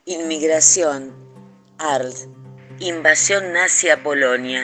Inmigración, Arlt, invasión nazi a Polonia,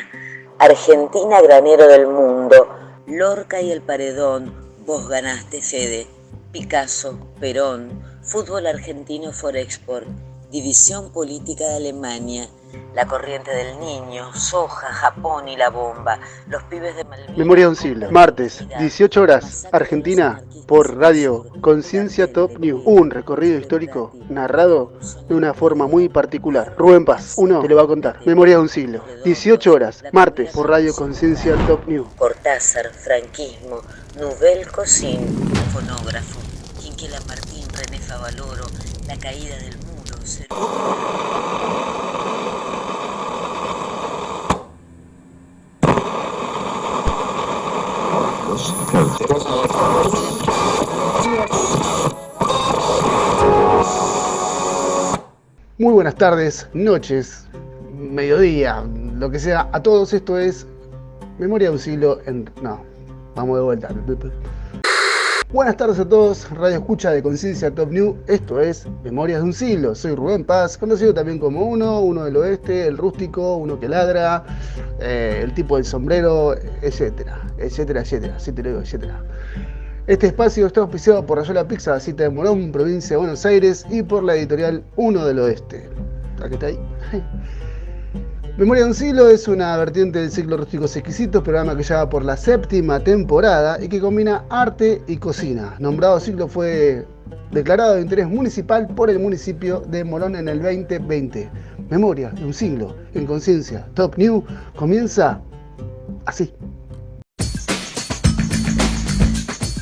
Argentina granero del mundo, Lorca y el Paredón, vos ganaste Fede, Picasso, Perón, fútbol argentino Forexport, división política de Alemania, la corriente del niño, soja, Japón y la bomba, los pibes de Malvinas. Memoria de un siglo, martes, 18 horas, Argentina, por Radio Conciencia Top News. Un recorrido histórico narrado de una forma muy particular. Rubén Paz, uno te lo va a contar. Memoria de un siglo, 18 horas, martes, por Radio Conciencia Top News. Cortázar, franquismo, Nouvelle Cocine, fonógrafo, Quinquela Martín, René Favaloro, la caída del muro, Muy buenas tardes, noches, mediodía, lo que sea. A todos esto es Memoria de un siglo en... No, vamos de vuelta. Buenas tardes a todos, Radio Escucha de Conciencia Top News. Esto es Memorias de un siglo. Soy Rubén Paz, conocido también como uno del oeste, el rústico, uno que ladra, el tipo del sombrero, etcétera. Así te lo digo, etcétera. Este espacio está auspiciado por Rayola Pizza, Cita de Morón, provincia de Buenos Aires, y por la editorial Uno del Oeste. ¿La que está ahí? Memoria de un siglo es una vertiente del ciclo Rústicos Exquisitos, programa que ya va por la 7ª temporada y que combina arte y cocina. Nombrado ciclo fue declarado de interés municipal por el municipio de Morón en el 2020. Memoria de un siglo en Conciencia Top News comienza así.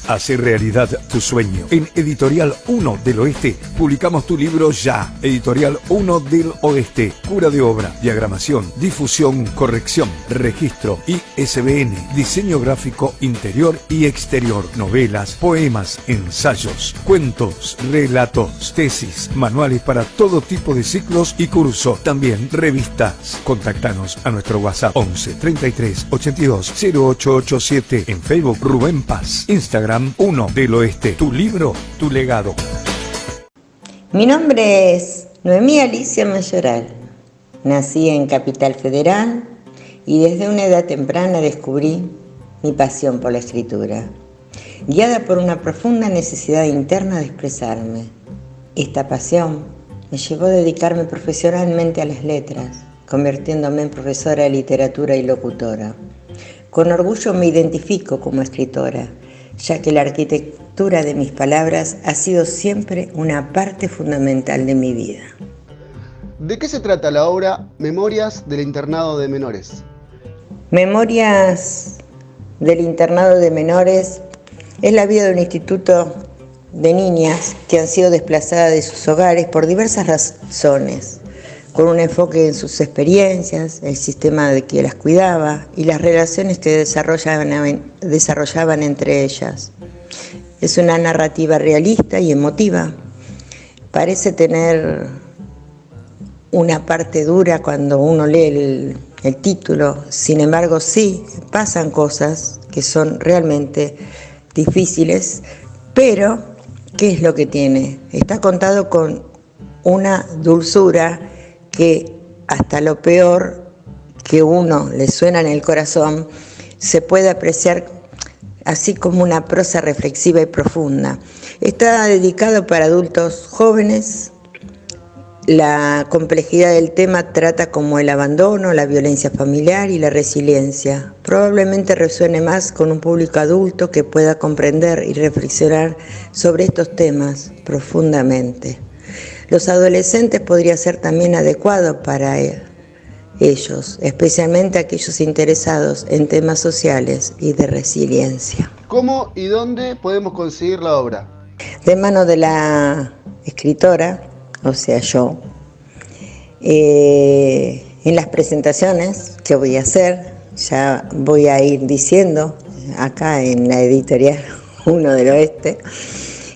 Hacer realidad tu sueño. En Editorial 1 del Oeste publicamos tu libro ya. Editorial 1 del Oeste. Cura de obra, diagramación, difusión, corrección, registro, ISBN, diseño gráfico interior y exterior, novelas, poemas, ensayos, cuentos, relatos, tesis, manuales para todo tipo de ciclos y cursos. También revistas. Contactanos a nuestro WhatsApp 11 33 82 0887. En Facebook Rubén Paz. Instagram 1 del Oeste, tu libro, tu legado. Mi nombre es Noemí Alicia Mayoral. Nací en Capital Federal y desde una edad temprana descubrí mi pasión por la escritura, guiada por una profunda necesidad interna de expresarme. Esta pasión me llevó a dedicarme profesionalmente a las letras, convirtiéndome en profesora de literatura y locutora. Con orgullo me identifico como escritora, ya que la arquitectura de mis palabras ha sido siempre una parte fundamental de mi vida. ¿De qué se trata la obra Memorias del Internado de Menores? Memorias del Internado de Menores es la vida de un instituto de niñas que han sido desplazadas de sus hogares por diversas razones, con un enfoque en sus experiencias, el sistema de que las cuidaba y las relaciones que desarrollaban entre ellas. Es una narrativa realista y emotiva. Parece tener una parte dura cuando uno lee el título, sin embargo sí, pasan cosas que son realmente difíciles, pero ¿qué es lo que tiene? Está contado con una dulzura que hasta lo peor que uno le suena en el corazón se puede apreciar así como una prosa reflexiva y profunda. Está dedicado para adultos jóvenes. La complejidad del tema trata como el abandono, la violencia familiar y la resiliencia. Probablemente resuene más con un público adulto que pueda comprender y reflexionar sobre estos temas profundamente. Los adolescentes podría ser también adecuado para ellos, especialmente aquellos interesados en temas sociales y de resiliencia. ¿Cómo y dónde podemos conseguir la obra? De mano de la escritora, o sea yo, en las presentaciones que voy a hacer, ya voy a ir diciendo acá en la editorial Uno del Oeste,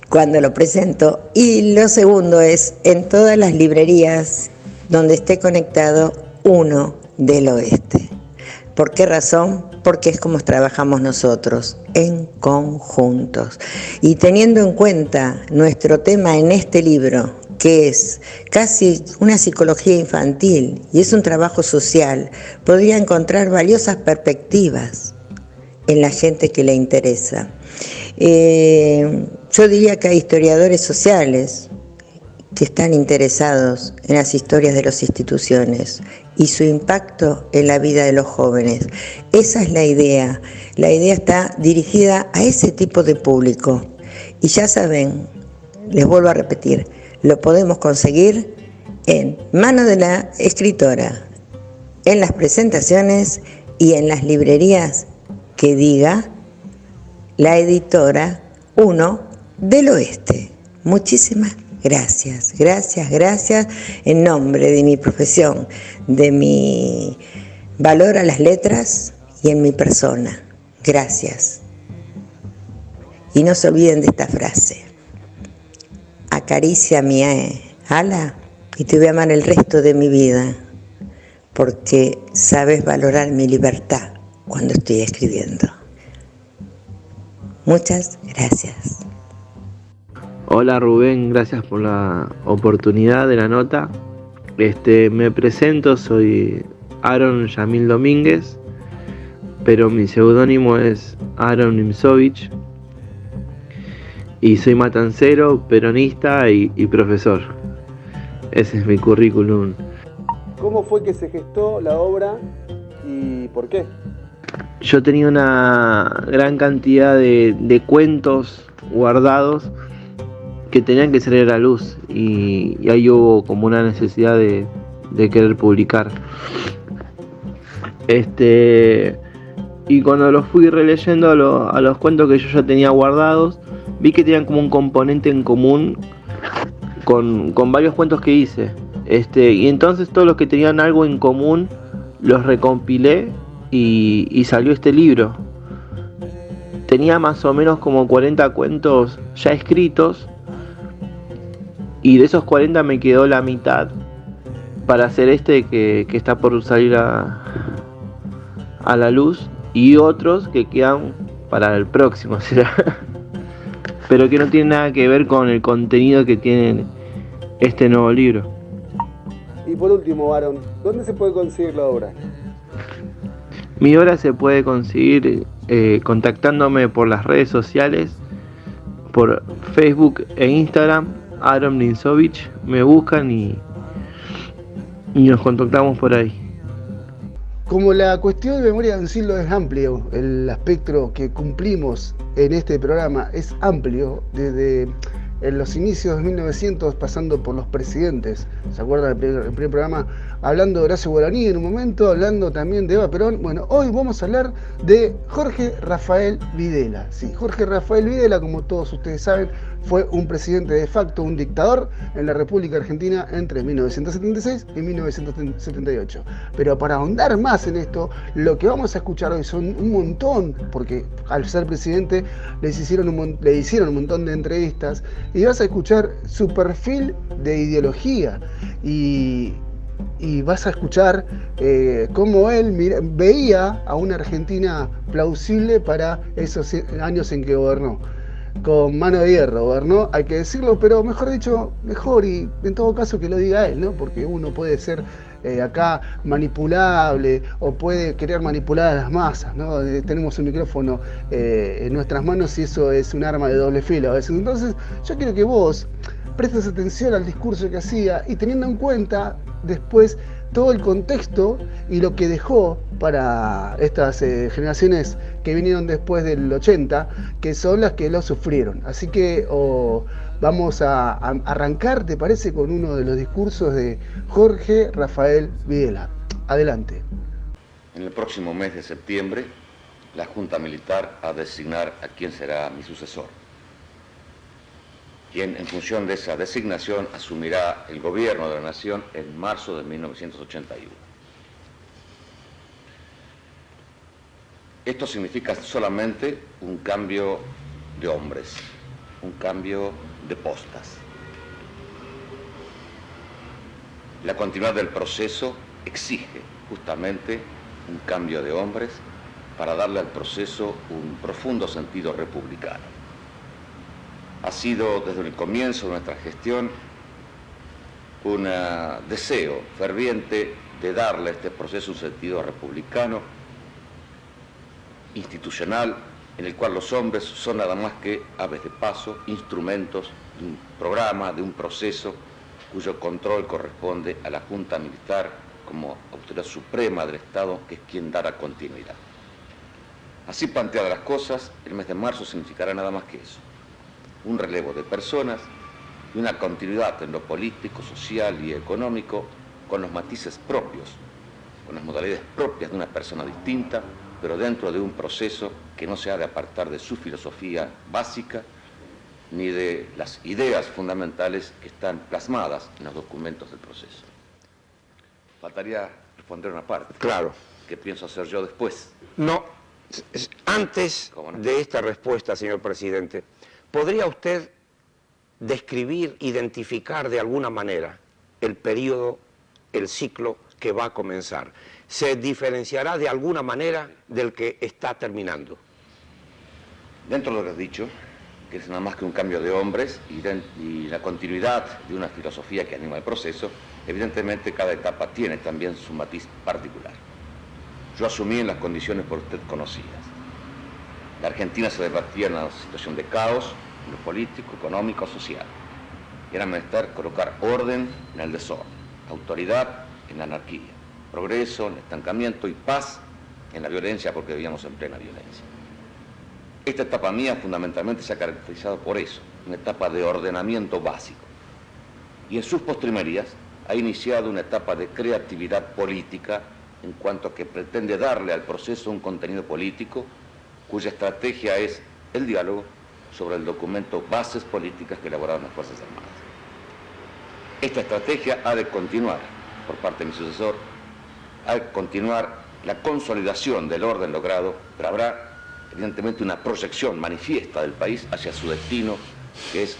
cuando lo presento, y lo segundo es en todas las librerías donde esté conectado Uno del Oeste. ¿Por qué razón? Porque es como trabajamos nosotros, en conjuntos. Y teniendo en cuenta nuestro tema en este libro, que es casi una psicología infantil y es un trabajo social, podría encontrar valiosas perspectivas en la gente que le interesa. Yo diría que hay historiadores sociales que están interesados en las historias de las instituciones y su impacto en la vida de los jóvenes. Esa es la idea. La idea está dirigida a ese tipo de público. Y ya saben, les vuelvo a repetir, lo podemos conseguir en manos de la escritora, en las presentaciones y en las librerías que diga la editora 1 del Oeste. Muchísimas gracias, gracias, gracias en nombre de mi profesión, de mi valor a las letras y en mi persona. Gracias. Y no se olviden de esta frase. Acaricia mi ala y te voy a amar el resto de mi vida, porque sabes valorar mi libertad cuando estoy escribiendo. Muchas gracias. Hola Rubén, gracias por la oportunidad de la nota. Me presento, soy Aaron Yamil Domínguez, pero mi seudónimo es Aaron Nimzovich. Y soy matancero, peronista y profesor. Ese es mi currículum. ¿Cómo fue que se gestó la obra y por qué? Yo tenía una gran cantidad de cuentos guardados que tenían que salir a la luz y ahí hubo como una necesidad de querer publicar. Y cuando los fui releyendo a los cuentos que yo ya tenía guardados, vi que tenían como un componente en común con varios cuentos que hice. Y entonces todos los que tenían algo en común los recompilé y salió este libro. Tenía más o menos como 40 cuentos ya escritos y de esos 40 me quedó la mitad para hacer que está por salir a la luz y otros que quedan para el próximo, será. Pero que no tiene nada que ver con el contenido que tiene este nuevo libro. Y por último, Aaron, ¿dónde se puede conseguir la obra? Mi obra se puede conseguir contactándome por las redes sociales, por Facebook e Instagram, Aaron Nimzovich, me buscan y nos contactamos por ahí. Como la cuestión de memoria de Ancillo es amplio, el espectro que cumplimos en este programa es amplio, desde en los inicios de 1900 pasando por los presidentes. ¿Se acuerdan del primer programa? Hablando de Horacio Guaraní en un momento, hablando también de Eva Perón. Bueno, hoy vamos a hablar de Jorge Rafael Videla. Sí, Jorge Rafael Videla, como todos ustedes saben, fue un presidente de facto, un dictador en la República Argentina entre 1976 y 1978. Pero para ahondar más en esto, lo que vamos a escuchar hoy son un montón, porque al ser presidente le hicieron un montón de entrevistas y vas a escuchar su perfil de ideología y vas a escuchar cómo él veía a una Argentina plausible para esos años en que gobernó. Con mano de hierro gobernó, hay que decirlo, pero mejor y en todo caso que lo diga él, ¿no? Porque uno puede ser acá manipulable o puede querer manipular a las masas, ¿no? Tenemos un micrófono en nuestras manos y eso es un arma de doble filo a veces. Entonces yo quiero que vos prestes atención al discurso que hacía y teniendo en cuenta después todo el contexto y lo que dejó para estas generaciones que vinieron después del 80, que son las que lo sufrieron. Así que vamos a arrancar, ¿te parece?, con uno de los discursos de Jorge Rafael Videla. Adelante. En el próximo mes de septiembre, la Junta Militar va a designar a quién será mi sucesor, quien en función de esa designación asumirá el gobierno de la nación en marzo de 1981. Esto significa solamente un cambio de hombres, un cambio de postas. La continuidad del proceso exige justamente un cambio de hombres para darle al proceso un profundo sentido republicano. Ha sido desde el comienzo de nuestra gestión un deseo ferviente de darle a este proceso un sentido republicano, institucional, en el cual los hombres son nada más que aves de paso, instrumentos de un programa, de un proceso cuyo control corresponde a la Junta Militar como autoridad suprema del Estado, que es quien dará continuidad. Así planteadas las cosas, el mes de marzo significará nada más que eso, un relevo de personas y una continuidad en lo político, social y económico con los matices propios, con las modalidades propias de una persona distinta, pero dentro de un proceso que no se ha de apartar de su filosofía básica ni de las ideas fundamentales que están plasmadas en los documentos del proceso. Faltaría responder una parte. Claro. ¿Qué pienso hacer yo después? No, antes ¿Cómo no? de esta respuesta, señor presidente, ¿podría usted describir, identificar de alguna manera el periodo, el ciclo que va a comenzar? ¿Se diferenciará de alguna manera del que está terminando? Dentro de lo que has dicho, que es nada más que un cambio de hombres y la continuidad de una filosofía que anima el proceso, evidentemente cada etapa tiene también su matiz particular. Yo asumí en las condiciones por usted conocidas. La Argentina se debatía en una situación de caos, en lo político, económico, social. Era menester colocar orden en el desorden, autoridad en la anarquía, progreso en el estancamiento y paz en la violencia, porque vivíamos en plena violencia. Esta etapa mía fundamentalmente se ha caracterizado por eso, una etapa de ordenamiento básico. Y en sus postrimerías ha iniciado una etapa de creatividad política en cuanto a que pretende darle al proceso un contenido político cuya estrategia es el diálogo sobre el documento Bases Políticas que elaboraron las Fuerzas Armadas. Esta estrategia ha de continuar, por parte de mi sucesor, ha de continuar la consolidación del orden logrado, pero habrá evidentemente una proyección manifiesta del país hacia su destino, que es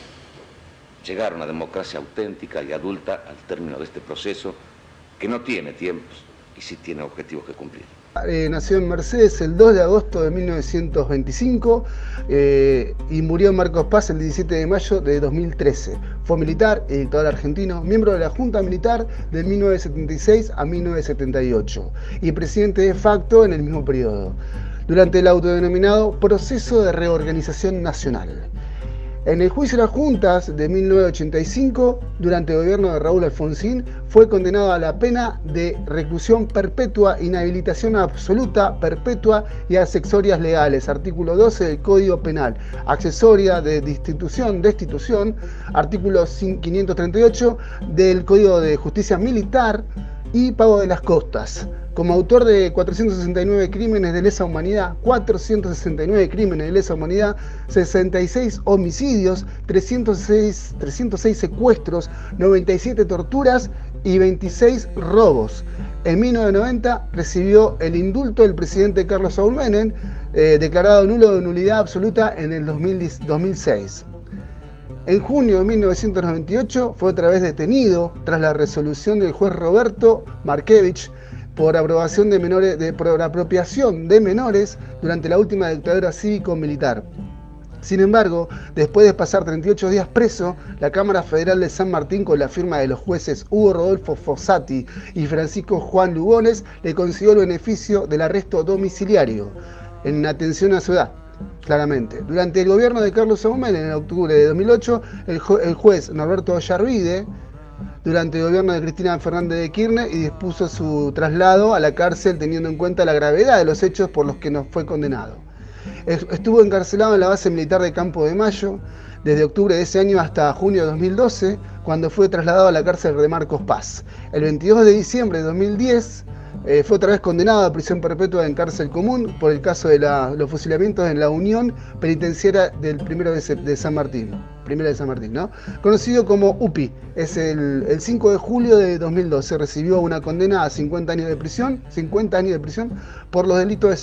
llegar a una democracia auténtica y adulta al término de este proceso, que no tiene tiempos y sí tiene objetivos que cumplir. Nació en Mercedes el 2 de agosto de 1925 y murió en Marcos Paz el 17 de mayo de 2013. Fue militar y dictador argentino, miembro de la Junta Militar de 1976 a 1978 y presidente de facto en el mismo periodo, durante el autodenominado Proceso de Reorganización Nacional. En el juicio de las juntas de 1985, durante el gobierno de Raúl Alfonsín, fue condenado a la pena de reclusión perpetua, inhabilitación absoluta, perpetua y accesorias legales, artículo 12 del Código Penal, accesoria de destitución, artículo 538 del Código de Justicia Militar y pago de las costas. Como autor de 469 crímenes de lesa humanidad, 66 homicidios, 306 secuestros, 97 torturas y 26 robos. En 1990 recibió el indulto del presidente Carlos Saúl Menem, declarado nulo de nulidad absoluta en el 2006. En junio de 1998 fue otra vez detenido tras la resolución del juez Roberto Markevich por aprobación de menores, por apropiación de menores durante la última dictadura cívico-militar. Sin embargo, después de pasar 38 días preso, la Cámara Federal de San Martín, con la firma de los jueces Hugo Rodolfo Fossati y Francisco Juan Lugones, le concedió el beneficio del arresto domiciliario en atención a su edad. Claramente. Durante el gobierno de Carlos Saúl Menem, en octubre de 2008, el juez Norberto Ollarvide, durante el gobierno de Cristina Fernández de Kirchner, y dispuso su traslado a la cárcel teniendo en cuenta la gravedad de los hechos por los que no fue condenado. Estuvo encarcelado en la base militar de Campo de Mayo desde octubre de ese año hasta junio de 2012, cuando fue trasladado a la cárcel de Marcos Paz. El 22 de diciembre de 2010 fue otra vez condenado a prisión perpetua en cárcel común por el caso de los fusilamientos en la Unión Penitenciaria del 1 de San Martín, ¿no? Conocido como UPI. Es el 5 de julio de 2012 recibió una condena a 50 años de prisión por los delitos de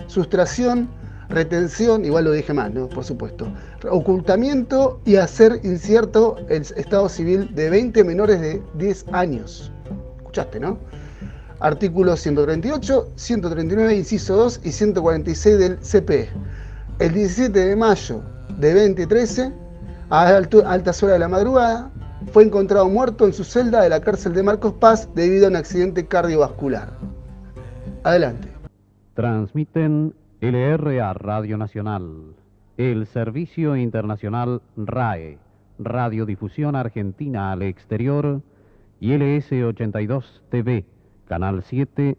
sustracción, retención, igual lo dije mal, ¿no? Por supuesto, ocultamiento y hacer incierto el estado civil de 20 menores de 10 años. ¿Escuchaste, no? Artículos 138, 139, inciso 2 y 146 del CPE. El 17 de mayo de 2013 A altas horas de la madrugada, fue encontrado muerto en su celda de la cárcel de Marcos Paz debido a un accidente cardiovascular. Adelante. Transmiten LRA Radio Nacional, el Servicio Internacional RAE, Radiodifusión Argentina al Exterior, y LS82 TV, Canal 7,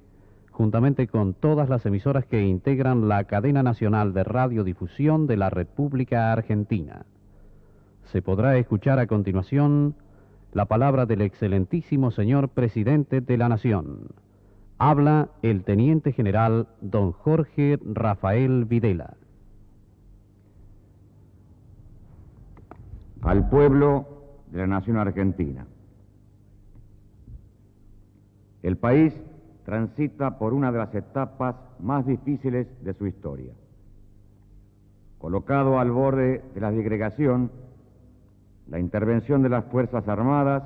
juntamente con todas las emisoras que integran la cadena nacional de radiodifusión de la República Argentina. Se podrá escuchar a continuación la palabra del excelentísimo señor Presidente de la Nación. Habla el Teniente General don Jorge Rafael Videla. Al pueblo de la Nación Argentina. El país transita por una de las etapas más difíciles de su historia. Colocado al borde de la disgregación, la intervención de las Fuerzas Armadas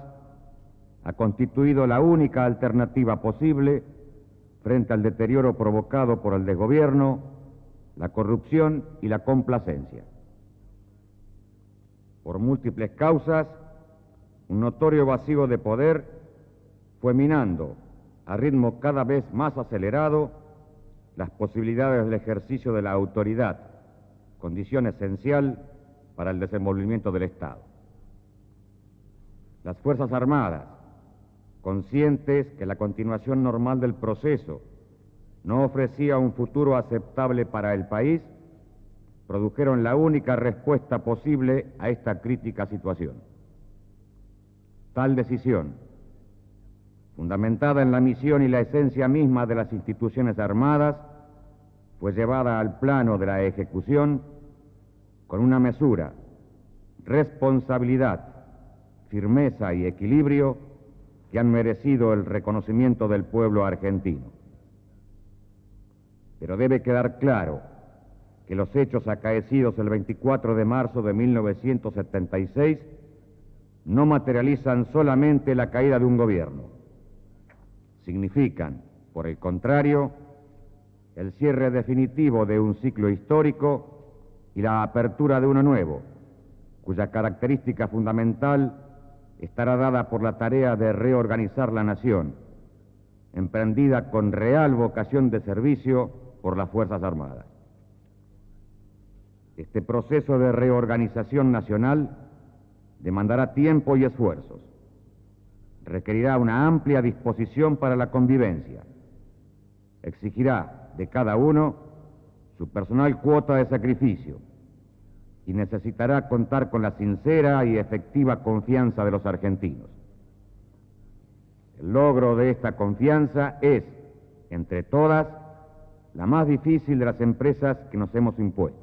ha constituido la única alternativa posible frente al deterioro provocado por el desgobierno, la corrupción y la complacencia. Por múltiples causas, un notorio vacío de poder fue minando a ritmo cada vez más acelerado las posibilidades del ejercicio de la autoridad, condición esencial para el desenvolvimiento del Estado. Las Fuerzas Armadas, conscientes que la continuación normal del proceso no ofrecía un futuro aceptable para el país, produjeron la única respuesta posible a esta crítica situación. Tal decisión, fundamentada en la misión y la esencia misma de las instituciones armadas, fue llevada al plano de la ejecución con una mesura, responsabilidad, firmeza y equilibrio que han merecido el reconocimiento del pueblo argentino. Pero debe quedar claro que los hechos acaecidos el 24 de marzo de 1976 no materializan solamente la caída de un gobierno. Significan, por el contrario, el cierre definitivo de un ciclo histórico y la apertura de uno nuevo, cuya característica fundamental estará dada por la tarea de reorganizar la nación, emprendida con real vocación de servicio por las Fuerzas Armadas. Este proceso de reorganización nacional demandará tiempo y esfuerzos. Requerirá una amplia disposición para la convivencia. Exigirá de cada uno su personal cuota de sacrificio y necesitará contar con la sincera y efectiva confianza de los argentinos. El logro de esta confianza es, entre todas, la más difícil de las empresas que nos hemos impuesto.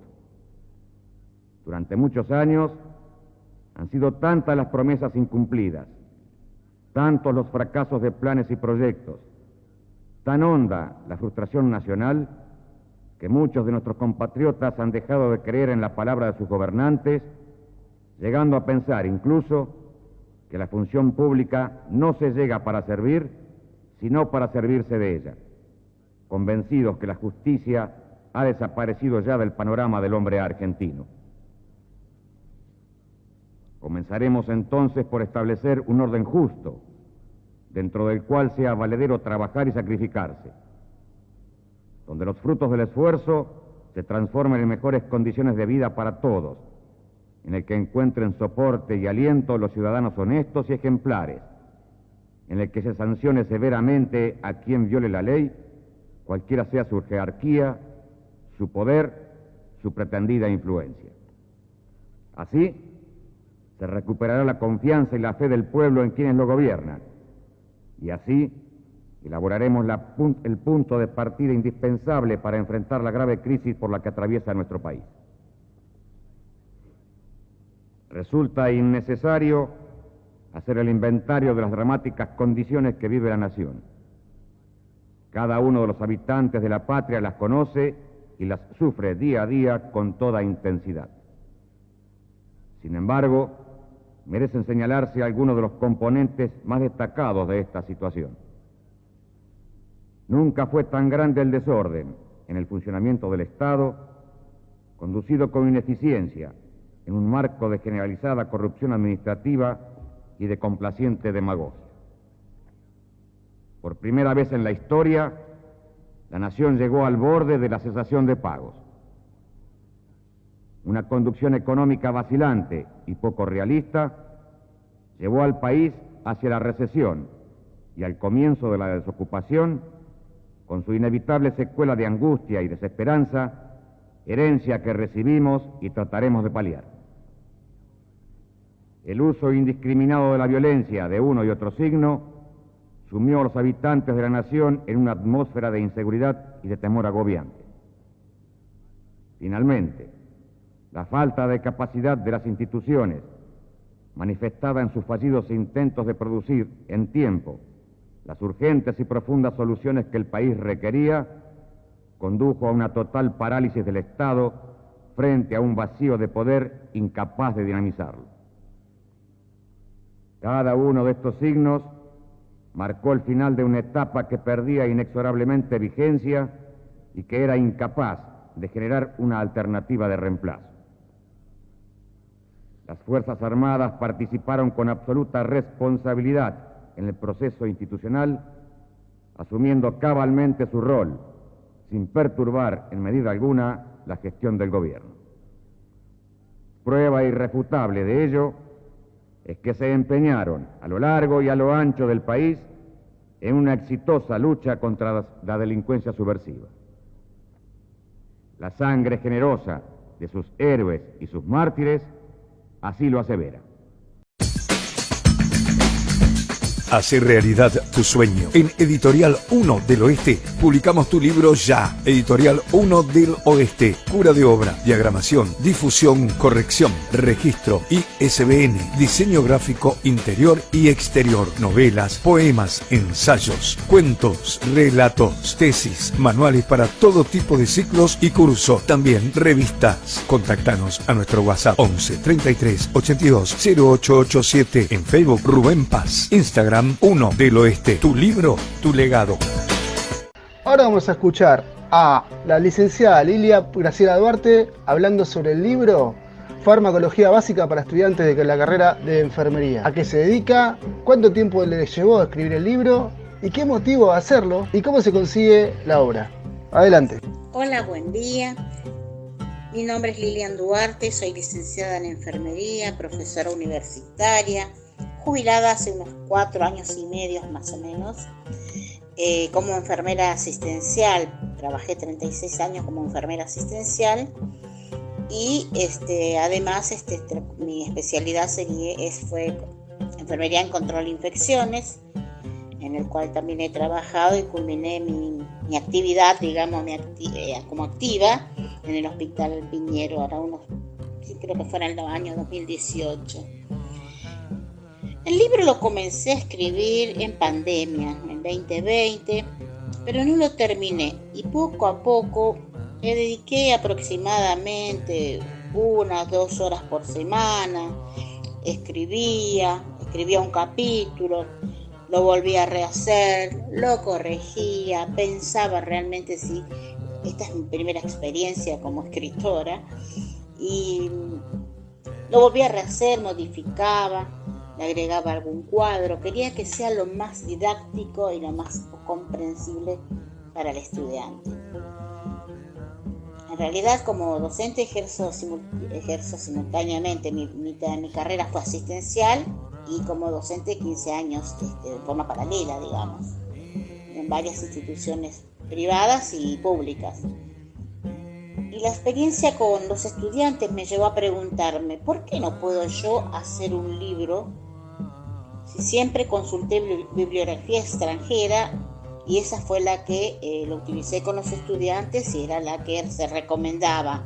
Durante muchos años han sido tantas las promesas incumplidas, tantos los fracasos de planes y proyectos, tan honda la frustración nacional, que muchos de nuestros compatriotas han dejado de creer en la palabra de sus gobernantes, llegando a pensar incluso que la función pública no se llega para servir, sino para servirse de ella, convencidos que la justicia ha desaparecido ya del panorama del hombre argentino. Comenzaremos entonces por establecer un orden justo, dentro del cual sea valedero trabajar y sacrificarse, donde los frutos del esfuerzo se transformen en mejores condiciones de vida para todos, en el que encuentren soporte y aliento los ciudadanos honestos y ejemplares, en el que se sancione severamente a quien viole la ley, cualquiera sea su jerarquía, su poder, su pretendida influencia. Así, se recuperará la confianza y la fe del pueblo en quienes lo gobiernan, y así elaboraremos el punto de partida indispensable para enfrentar la grave crisis por la que atraviesa nuestro país. Resulta innecesario hacer el inventario de las dramáticas condiciones que vive la nación. Cada uno de los habitantes de la patria las conoce y las sufre día a día con toda intensidad. Sin embargo, merecen señalarse algunos de los componentes más destacados de esta situación. Nunca fue tan grande el desorden en el funcionamiento del Estado, conducido con ineficiencia, en un marco de generalizada corrupción administrativa y de complaciente demagogia. Por primera vez en la historia, la nación llegó al borde de la cesación de pagos. Una conducción económica vacilante y poco realista llevó al país hacia la recesión y al comienzo de la desocupación, con su inevitable secuela de angustia y desesperanza, herencia que recibimos y trataremos de paliar. El uso indiscriminado de la violencia de uno y otro signo sumió a los habitantes de la nación en una atmósfera de inseguridad y de temor agobiante. Finalmente, la falta de capacidad de las instituciones, manifestada en sus fallidos intentos de producir en tiempo las urgentes y profundas soluciones que el país requería, condujo a una total parálisis del Estado frente a un vacío de poder incapaz de dinamizarlo. Cada uno de estos signos marcó el final de una etapa que perdía inexorablemente vigencia y que era incapaz de generar una alternativa de reemplazo. Las Fuerzas Armadas participaron con absoluta responsabilidad en el proceso institucional, asumiendo cabalmente su rol, sin perturbar en medida alguna la gestión del gobierno. Prueba irrefutable de ello es que se empeñaron a lo largo y a lo ancho del país en una exitosa lucha contra la delincuencia subversiva. La sangre generosa de sus héroes y sus mártires así lo asevera. Hacer realidad tu sueño. En Editorial 1 del Oeste publicamos tu libro ya. Editorial 1 del Oeste. Cura de obra, diagramación, difusión, corrección, registro, ISBN, diseño gráfico interior y exterior, novelas, poemas, ensayos, cuentos, relatos, tesis, manuales para todo tipo de ciclos y cursos. También revistas. Contactanos a nuestro WhatsApp 11 33 82 0887. En Facebook Rubén Paz. Instagram 1 del Oeste. Tu libro, tu legado. Ahora vamos a escuchar a la licenciada Lilia Graciela Duarte hablando sobre el libro Farmacología Básica para Estudiantes de la carrera de Enfermería. ¿A qué se dedica? ¿Cuánto tiempo le llevó a escribir el libro? ¿Y qué motivo a hacerlo? ¿Y cómo se consigue la obra? Adelante. Hola, buen día. Mi nombre es Lilian Duarte, soy licenciada en Enfermería, profesora universitaria, jubilada hace unos 4 años y medio más o menos, como enfermera asistencial. Trabajé 36 años como enfermera asistencial y además mi especialidad fue enfermería en control de infecciones, en el cual también he trabajado y culminé mi actividad, digamos, como activa en el Hospital Piñero, ahora creo que fue en el año 2018. El libro lo comencé a escribir en pandemia, en 2020, pero no lo terminé y poco a poco le dediqué aproximadamente 1-2 horas por semana. Escribía un capítulo, lo volvía a rehacer, lo corregía, pensaba realmente si esta es mi primera experiencia como escritora y lo volvía a rehacer, modificaba, le agregaba algún cuadro, quería que sea lo más didáctico y lo más comprensible para el estudiante. En realidad, como docente ejerzo simultáneamente, mi carrera fue asistencial y como docente 15 años de forma paralela, digamos, en varias instituciones privadas y públicas. Y la experiencia con los estudiantes me llevó a preguntarme, ¿por qué no puedo yo hacer un libro si siempre consulté bibliografía extranjera y esa fue la que lo utilicé con los estudiantes y era la que se recomendaba?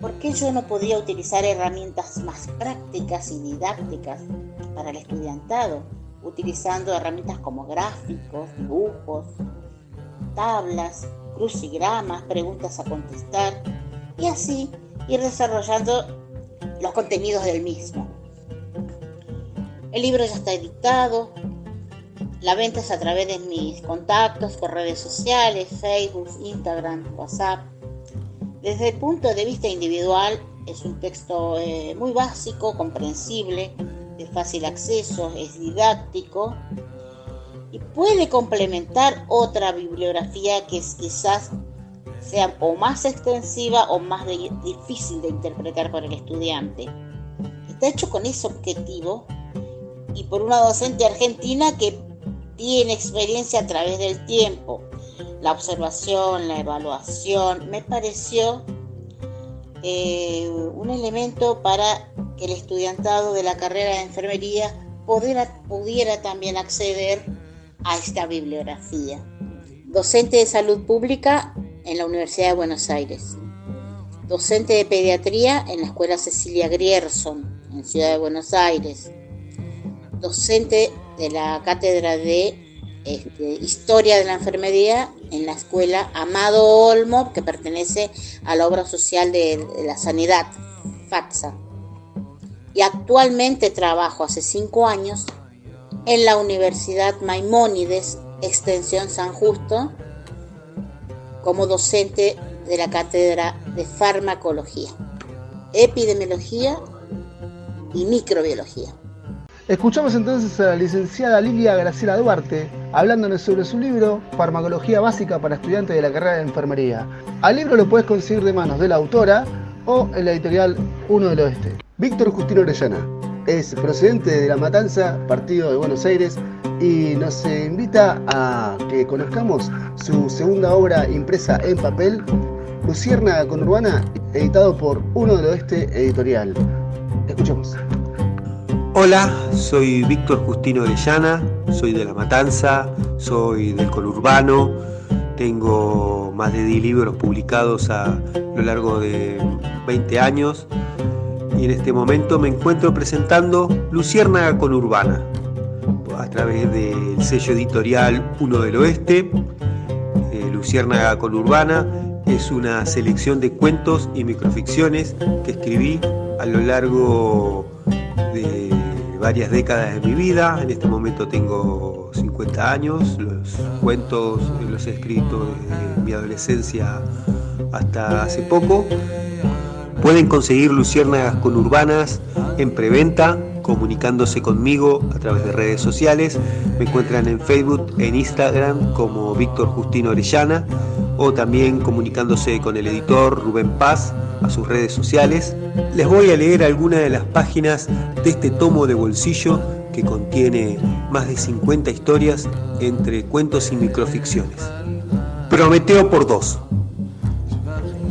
¿Por qué yo no podía utilizar herramientas más prácticas y didácticas para el estudiantado, utilizando herramientas como gráficos, dibujos, tablas, crucigramas, preguntas a contestar y así ir desarrollando los contenidos del mismo? El libro ya está editado, la venta es a través de mis contactos por redes sociales, Facebook, Instagram, WhatsApp. Desde el punto de vista individual, Es un texto muy básico, comprensible, de fácil acceso, es didáctico y puede complementar otra bibliografía que quizás sea o más extensiva o más difícil de interpretar por el estudiante. Está hecho con ese objetivo y por una docente argentina que tiene experiencia a través del tiempo. La observación, la evaluación, me pareció un elemento para que el estudiantado de la carrera de enfermería pudiera también acceder a esta bibliografía. Docente de salud pública en la Universidad de Buenos Aires. Docente de pediatría en la Escuela Cecilia Grierson, en Ciudad de Buenos Aires. Docente de la cátedra de Historia de la Enfermería en la Escuela Amado Olmo, que pertenece a la obra social de la Sanidad, FATSA. Y actualmente trabajo hace 5 años en la Universidad Maimónides, Extensión San Justo, como docente de la cátedra de farmacología, epidemiología y microbiología. Escuchamos entonces a la licenciada Lilia Graciela Duarte hablándonos sobre su libro Farmacología Básica para Estudiantes de la Carrera de Enfermería. Al libro lo puedes conseguir de manos de la autora o en la editorial Uno del Oeste. Víctor Justino Orellana es procedente de La Matanza, partido de Buenos Aires, y nos invita a que conozcamos su segunda obra impresa en papel, Luciérnaga Conurbana, editado por Uno del Oeste Editorial. Escuchemos. Hola, soy Víctor Justino Orellana, soy de La Matanza, soy del conurbano, tengo más de 10 libros publicados a lo largo de 20 años y en este momento me encuentro presentando Luciérnaga Conurbana a través del sello editorial Uno del Oeste. Luciérnaga Conurbana es una selección de cuentos y microficciones que escribí a lo largo de varias décadas de mi vida. En este momento tengo 50 años, los cuentos los he escrito desde mi adolescencia hasta hace poco. Pueden conseguir Luciérnagas Conurbanas en preventa, comunicándose conmigo a través de redes sociales. Me encuentran en Facebook, en Instagram como Víctor Justino Orellana, o también comunicándose con el editor Rubén Paz a sus redes sociales. Les voy a leer algunas de las páginas de este tomo de bolsillo que contiene más de 50 historias entre cuentos y microficciones. Prometeo por 2.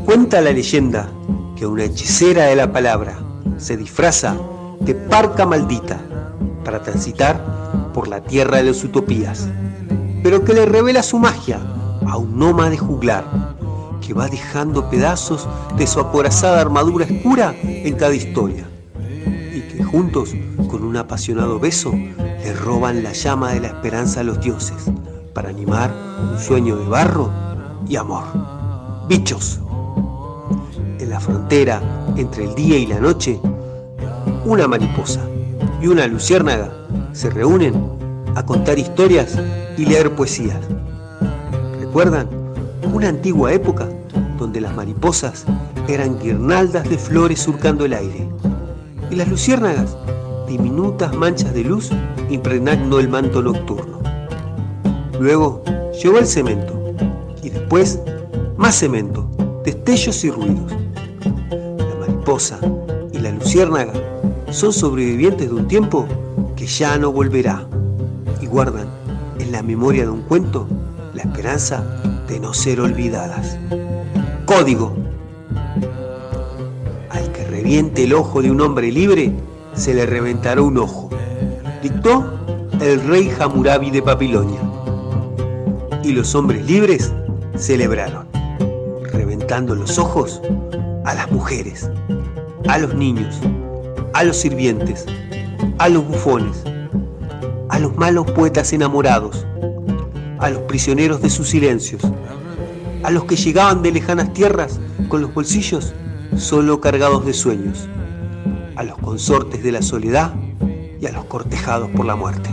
Cuenta la leyenda que una hechicera de la palabra se disfraza de parca maldita para transitar por la tierra de las utopías, pero que le revela su magia a un nómade juglar que va dejando pedazos de su acorazada armadura oscura en cada historia, y que juntos, con un apasionado beso, le roban la llama de la esperanza a los dioses para animar un sueño de barro y amor. Bichos. En la frontera entre el día y la noche, una mariposa y una luciérnaga se reúnen a contar historias y leer poesías. ¿Recuerdan una antigua época donde las mariposas eran guirnaldas de flores surcando el aire y las luciérnagas diminutas manchas de luz impregnando el manto nocturno? Luego llegó el cemento y después más cemento, destellos y ruidos. La mariposa y la luciérnaga son sobrevivientes de un tiempo que ya no volverá y guardan en la memoria de un cuento la esperanza de no ser olvidadas. Código. Al que reviente el ojo de un hombre libre, se le reventará un ojo. Dictó el rey Hammurabi de Babilonia. Y los hombres libres celebraron, reventando los ojos a las mujeres, a los niños, a los sirvientes, a los bufones, a los malos poetas enamorados, a los prisioneros de sus silencios, a los que llegaban de lejanas tierras con los bolsillos solo cargados de sueños, a los consortes de la soledad y a los cortejados por la muerte.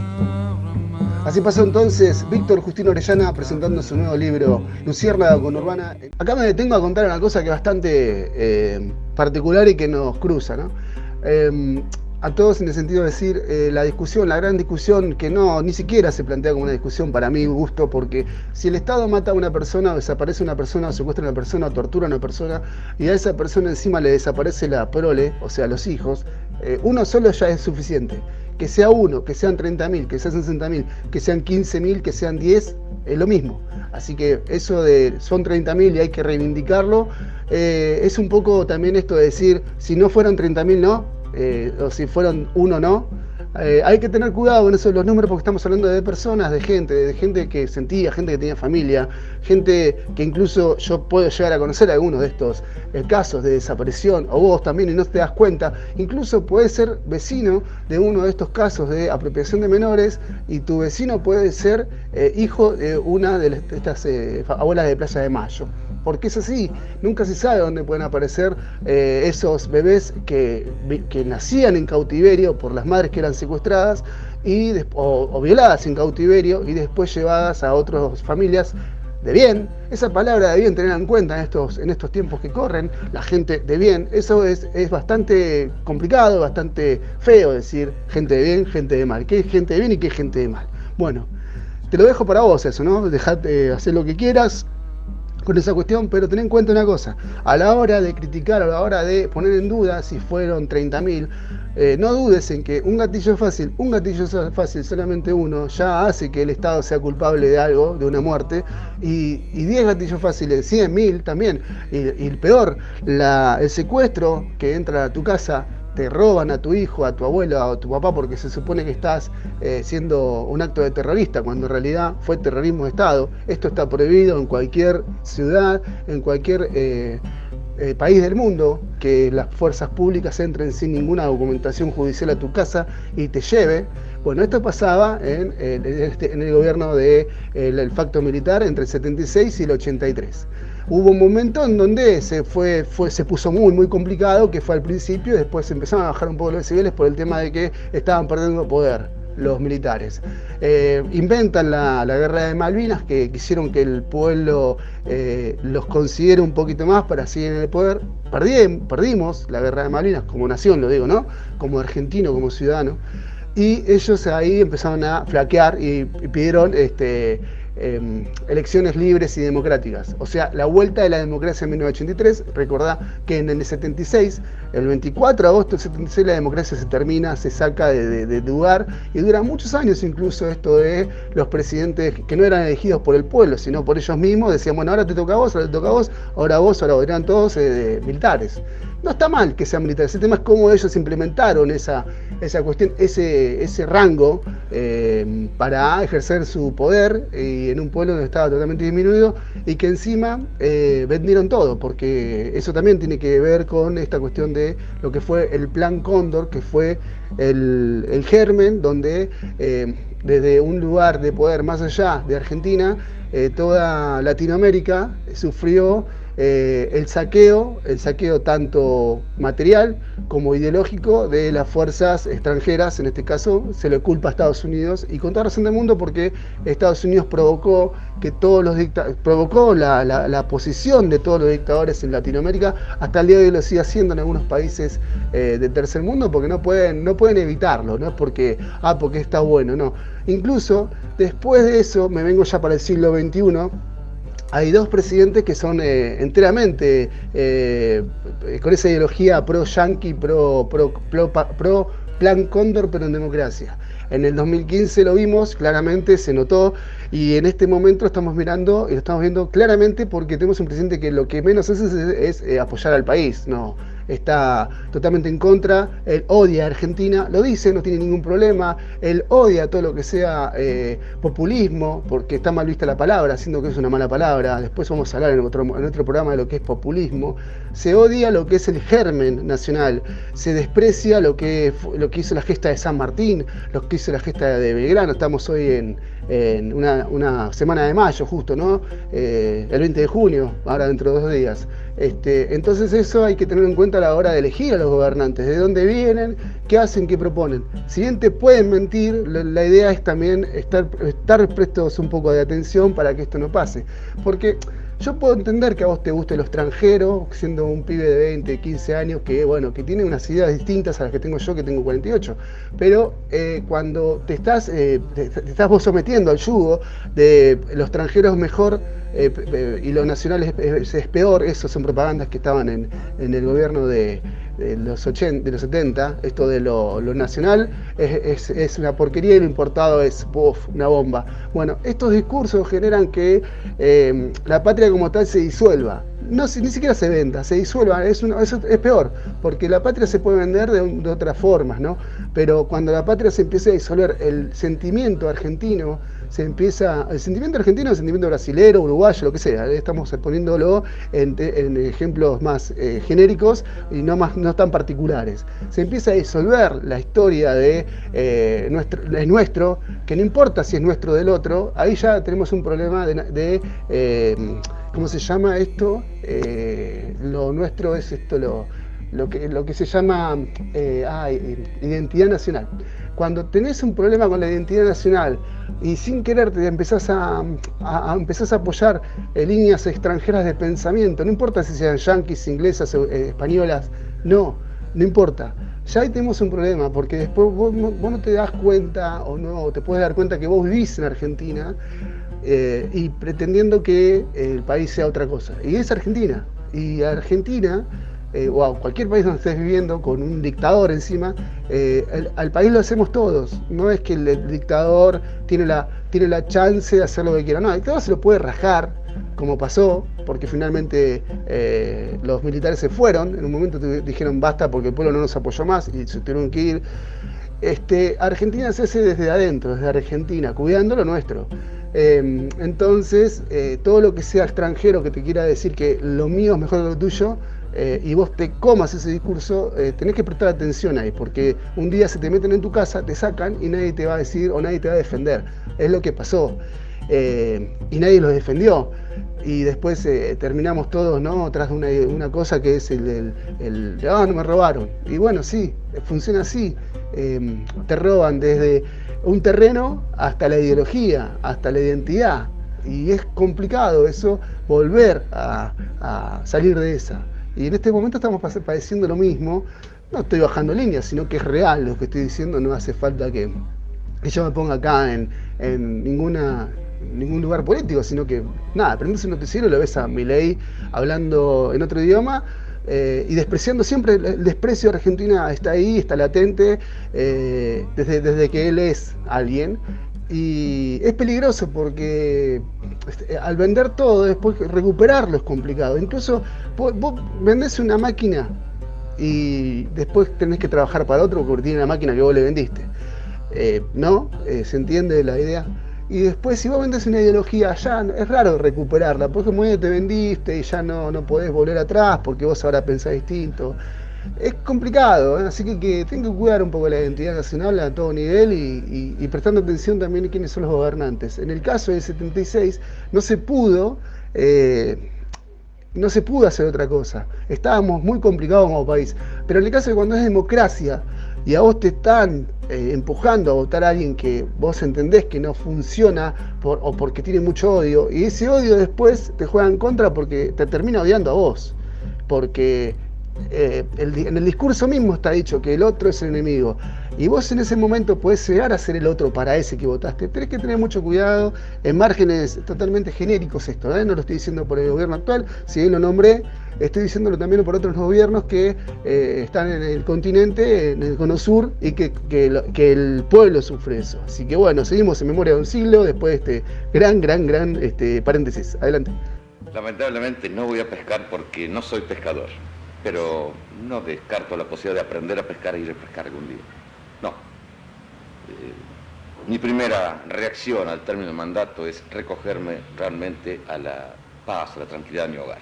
Así pasó entonces Víctor Justino Orellana presentando su nuevo libro Luciérnaga Conurbana. Acá me detengo a contar una cosa que es bastante particular y que nos cruza, ¿no? A todos en el sentido de decir, la discusión, la gran discusión que ni siquiera se plantea como una discusión para mi gusto, porque si el Estado mata a una persona, o desaparece una persona, o secuestra a una persona, o tortura a una persona, y a esa persona encima le desaparece la prole, o sea, los hijos, uno solo ya es suficiente. Que sea uno, que sean 30.000, que sean 60.000, que sean 15.000, que sean 10, es lo mismo. Así que eso de son 30.000 y hay que reivindicarlo, es un poco también esto de decir, si no fueron 30.000 no, o si fueron uno no. Hay que tener cuidado con eso de los números porque estamos hablando de personas, de gente que sentía, gente que tenía familia, gente que incluso yo puedo llegar a conocer algunos de estos casos de desaparición, o vos también y no te das cuenta, incluso puedes ser vecino de uno de estos casos de apropiación de menores y tu vecino puede ser hijo de una de estas abuelas de Plaza de Mayo. Porque es así, nunca se sabe dónde pueden aparecer esos bebés que nacían en cautiverio por las madres que eran secuestradas o violadas en cautiverio y después llevadas a otras familias de bien. Esa palabra de bien, tenerla en cuenta en estos tiempos que corren, la gente de bien, eso es bastante complicado, bastante feo decir gente de bien, gente de mal. ¿Qué es gente de bien y qué es gente de mal? Bueno, te lo dejo para vos eso, ¿no? Dejate hacer lo que quieras con esa cuestión, pero ten en cuenta una cosa, a la hora de criticar, a la hora de poner en duda si fueron 30.000, no dudes en que un gatillo fácil, solamente uno, ya hace que el Estado sea culpable de algo, de una muerte, y 10 gatillos fáciles, 100.000 también, y el peor, el secuestro que entra a tu casa, te roban a tu hijo, a tu abuelo, a tu papá porque se supone que estás siendo un acto de terrorista, cuando en realidad fue terrorismo de Estado. Esto está prohibido en cualquier ciudad, en cualquier país del mundo, que las fuerzas públicas entren sin ninguna documentación judicial a tu casa y te lleve. Bueno, esto pasaba en el gobierno del facto militar entre el 76 y el 83. Hubo un momento en donde se puso muy, muy complicado, que fue al principio, después empezaron a bajar un poco los decibeles por el tema de que estaban perdiendo poder los militares. Inventan la guerra de Malvinas, que quisieron que el pueblo los considere un poquito más para seguir en el poder. Perdimos la guerra de Malvinas como nación, lo digo, ¿no? Como argentino, como ciudadano. Y ellos ahí empezaron a flaquear y pidieron elecciones libres y democráticas, o sea, la vuelta de la democracia en 1983. Recordá que en el 76, el 24 de agosto del 76, la democracia se termina, se saca de lugar y dura muchos años incluso esto de los presidentes que no eran elegidos por el pueblo, sino por ellos mismos. Decían, bueno, ahora te toca a vos, ahora te toca a vos, ahora vos, eran todos militares. No está mal que sean militares, el tema es cómo ellos implementaron esa cuestión, ese rango para ejercer su poder y en un pueblo donde estaba totalmente disminuido y que encima vendieron todo, porque eso también tiene que ver con esta cuestión de lo que fue el Plan Cóndor, que fue el germen donde desde un lugar de poder más allá de Argentina, toda Latinoamérica sufrió el saqueo tanto material como ideológico de las fuerzas extranjeras. En este caso se le culpa a Estados Unidos, y con toda razón del mundo, porque Estados Unidos provocó que provocó la posición de todos los dictadores en Latinoamérica. Hasta el día de hoy lo sigue haciendo en algunos países del tercer mundo, porque no pueden evitarlo, no es porque está bueno, no. Incluso después de eso, me vengo ya para el siglo XXI, hay dos presidentes que son enteramente con esa ideología pro-yanqui, pro Plan Cóndor, pero en democracia. En el 2015 lo vimos, claramente se notó, y en este momento lo estamos mirando y lo estamos viendo claramente porque tenemos un presidente que lo que menos hace es apoyar al país, no. Está totalmente en contra, él odia a Argentina, lo dice, no tiene ningún problema, él odia todo lo que sea populismo, porque está mal vista la palabra, siendo que es una mala palabra. Después vamos a hablar en otro programa de lo que es populismo. Se odia lo que es el germen nacional, se desprecia lo que hizo la gesta de San Martín, lo que hizo la gesta de Belgrano. Estamos hoy en una semana de mayo justo, ¿no? El 20 de junio, ahora dentro de 2 días. Entonces eso hay que tener en cuenta cuenta a la hora de elegir a los gobernantes, de dónde vienen, qué hacen, qué proponen. Si bien te pueden mentir, la idea es también estar prestos un poco de atención para que esto no pase. Porque yo puedo entender que a vos te guste lo extranjero, siendo un pibe de 20, 15 años, que bueno, que tiene unas ideas distintas a las que tengo yo, que tengo 48. Pero cuando te estás vos sometiendo al yugo de lo extranjero es mejor y lo nacional es peor, eso son propagandas que estaban en el gobierno de los 70, esto de lo nacional es una porquería y lo importado es una bomba. Bueno, estos discursos generan que la patria como tal se disuelva. No, ni siquiera se venda, se disuelva, eso es peor, porque la patria se puede vender de otras formas, ¿no? Pero cuando la patria se empieza a disolver, el sentimiento argentino, el sentimiento argentino, el sentimiento brasilero, uruguayo, lo que sea, estamos poniéndolo en ejemplos más genéricos y no tan particulares. Se empieza a disolver la historia de nuestro, que no importa si es nuestro o del otro, ahí ya tenemos un problema de ¿cómo se llama esto? Lo nuestro es esto, lo que se llama identidad nacional. Cuando tenés un problema con la identidad nacional y sin querer te empezás a apoyar líneas extranjeras de pensamiento, no importa si sean yanquis, inglesas, españolas, no importa. Ya ahí tenemos un problema, porque después vos no te das cuenta o no te puedes dar cuenta que vos vivís en Argentina y pretendiendo que el país sea otra cosa. Y es Argentina. Y Argentina, o cualquier país donde estés viviendo con un dictador encima, al país lo hacemos todos. No es que el dictador tiene la chance de hacer lo que quiera. No, el dictador se lo puede rajar, como pasó, porque finalmente los militares se fueron. En un momento dijeron basta porque el pueblo no nos apoyó más y se tuvieron que ir. Argentina se hace desde adentro, desde Argentina, cuidando lo nuestro. Entonces, todo lo que sea extranjero que te quiera decir que lo mío es mejor que lo tuyo, y vos te comas ese discurso, tenés que prestar atención ahí, porque un día se te meten en tu casa, te sacan y nadie te va a decir o nadie te va a defender. Es lo que pasó. Y nadie los defendió. Y después terminamos todos, ¿no?, tras de una cosa que es no me robaron. Y bueno, sí, funciona así. Te roban desde un terreno hasta la ideología, hasta la identidad. Y es complicado eso, volver a salir de esa. Y en este momento estamos padeciendo lo mismo. No estoy bajando líneas, sino que es real lo que estoy diciendo. No hace falta que yo me ponga acá en ningún lugar político, sino que nada, prendes un noticiero y lo ves a Milei hablando en otro idioma y despreciando siempre. El desprecio de Argentina está ahí, está latente desde que él es alguien. Y es peligroso porque al vender todo, después recuperarlo es complicado. Incluso vos vendés una máquina y después tenés que trabajar para otro porque tiene una máquina que vos le vendiste. ¿No? ¿Se entiende la idea? Y después, si vos vendés una ideología, ya es raro recuperarla, porque como ya te vendiste y ya no podés volver atrás porque vos ahora pensás distinto. Es complicado, ¿eh? Así que tengo que cuidar un poco la identidad nacional a todo nivel y prestando atención también a quiénes son los gobernantes. En el caso del 76 no se pudo hacer otra cosa. Estábamos muy complicados como país. Pero en el caso de cuando es democracia y a vos te están empujando a votar a alguien que vos entendés que no funciona o porque tiene mucho odio, y ese odio después te juega en contra porque te termina odiando a vos. Porque en el discurso mismo está dicho que el otro es el enemigo. Y vos en ese momento podés llegar a ser el otro para ese que votaste. Tenés que tener mucho cuidado, en márgenes totalmente genéricos esto, no lo estoy diciendo por el gobierno actual, si bien lo nombré, estoy diciéndolo también por otros gobiernos que están en el continente, en el cono sur, y que el pueblo sufre eso. Así que bueno, seguimos en Memoria de un Siglo, después de este gran paréntesis. Adelante. Lamentablemente no voy a pescar porque no soy pescador, pero no descarto la posibilidad de aprender a pescar e ir a pescar algún día. No. Mi primera reacción al término del mandato es recogerme realmente a la paz, a la tranquilidad de mi hogar.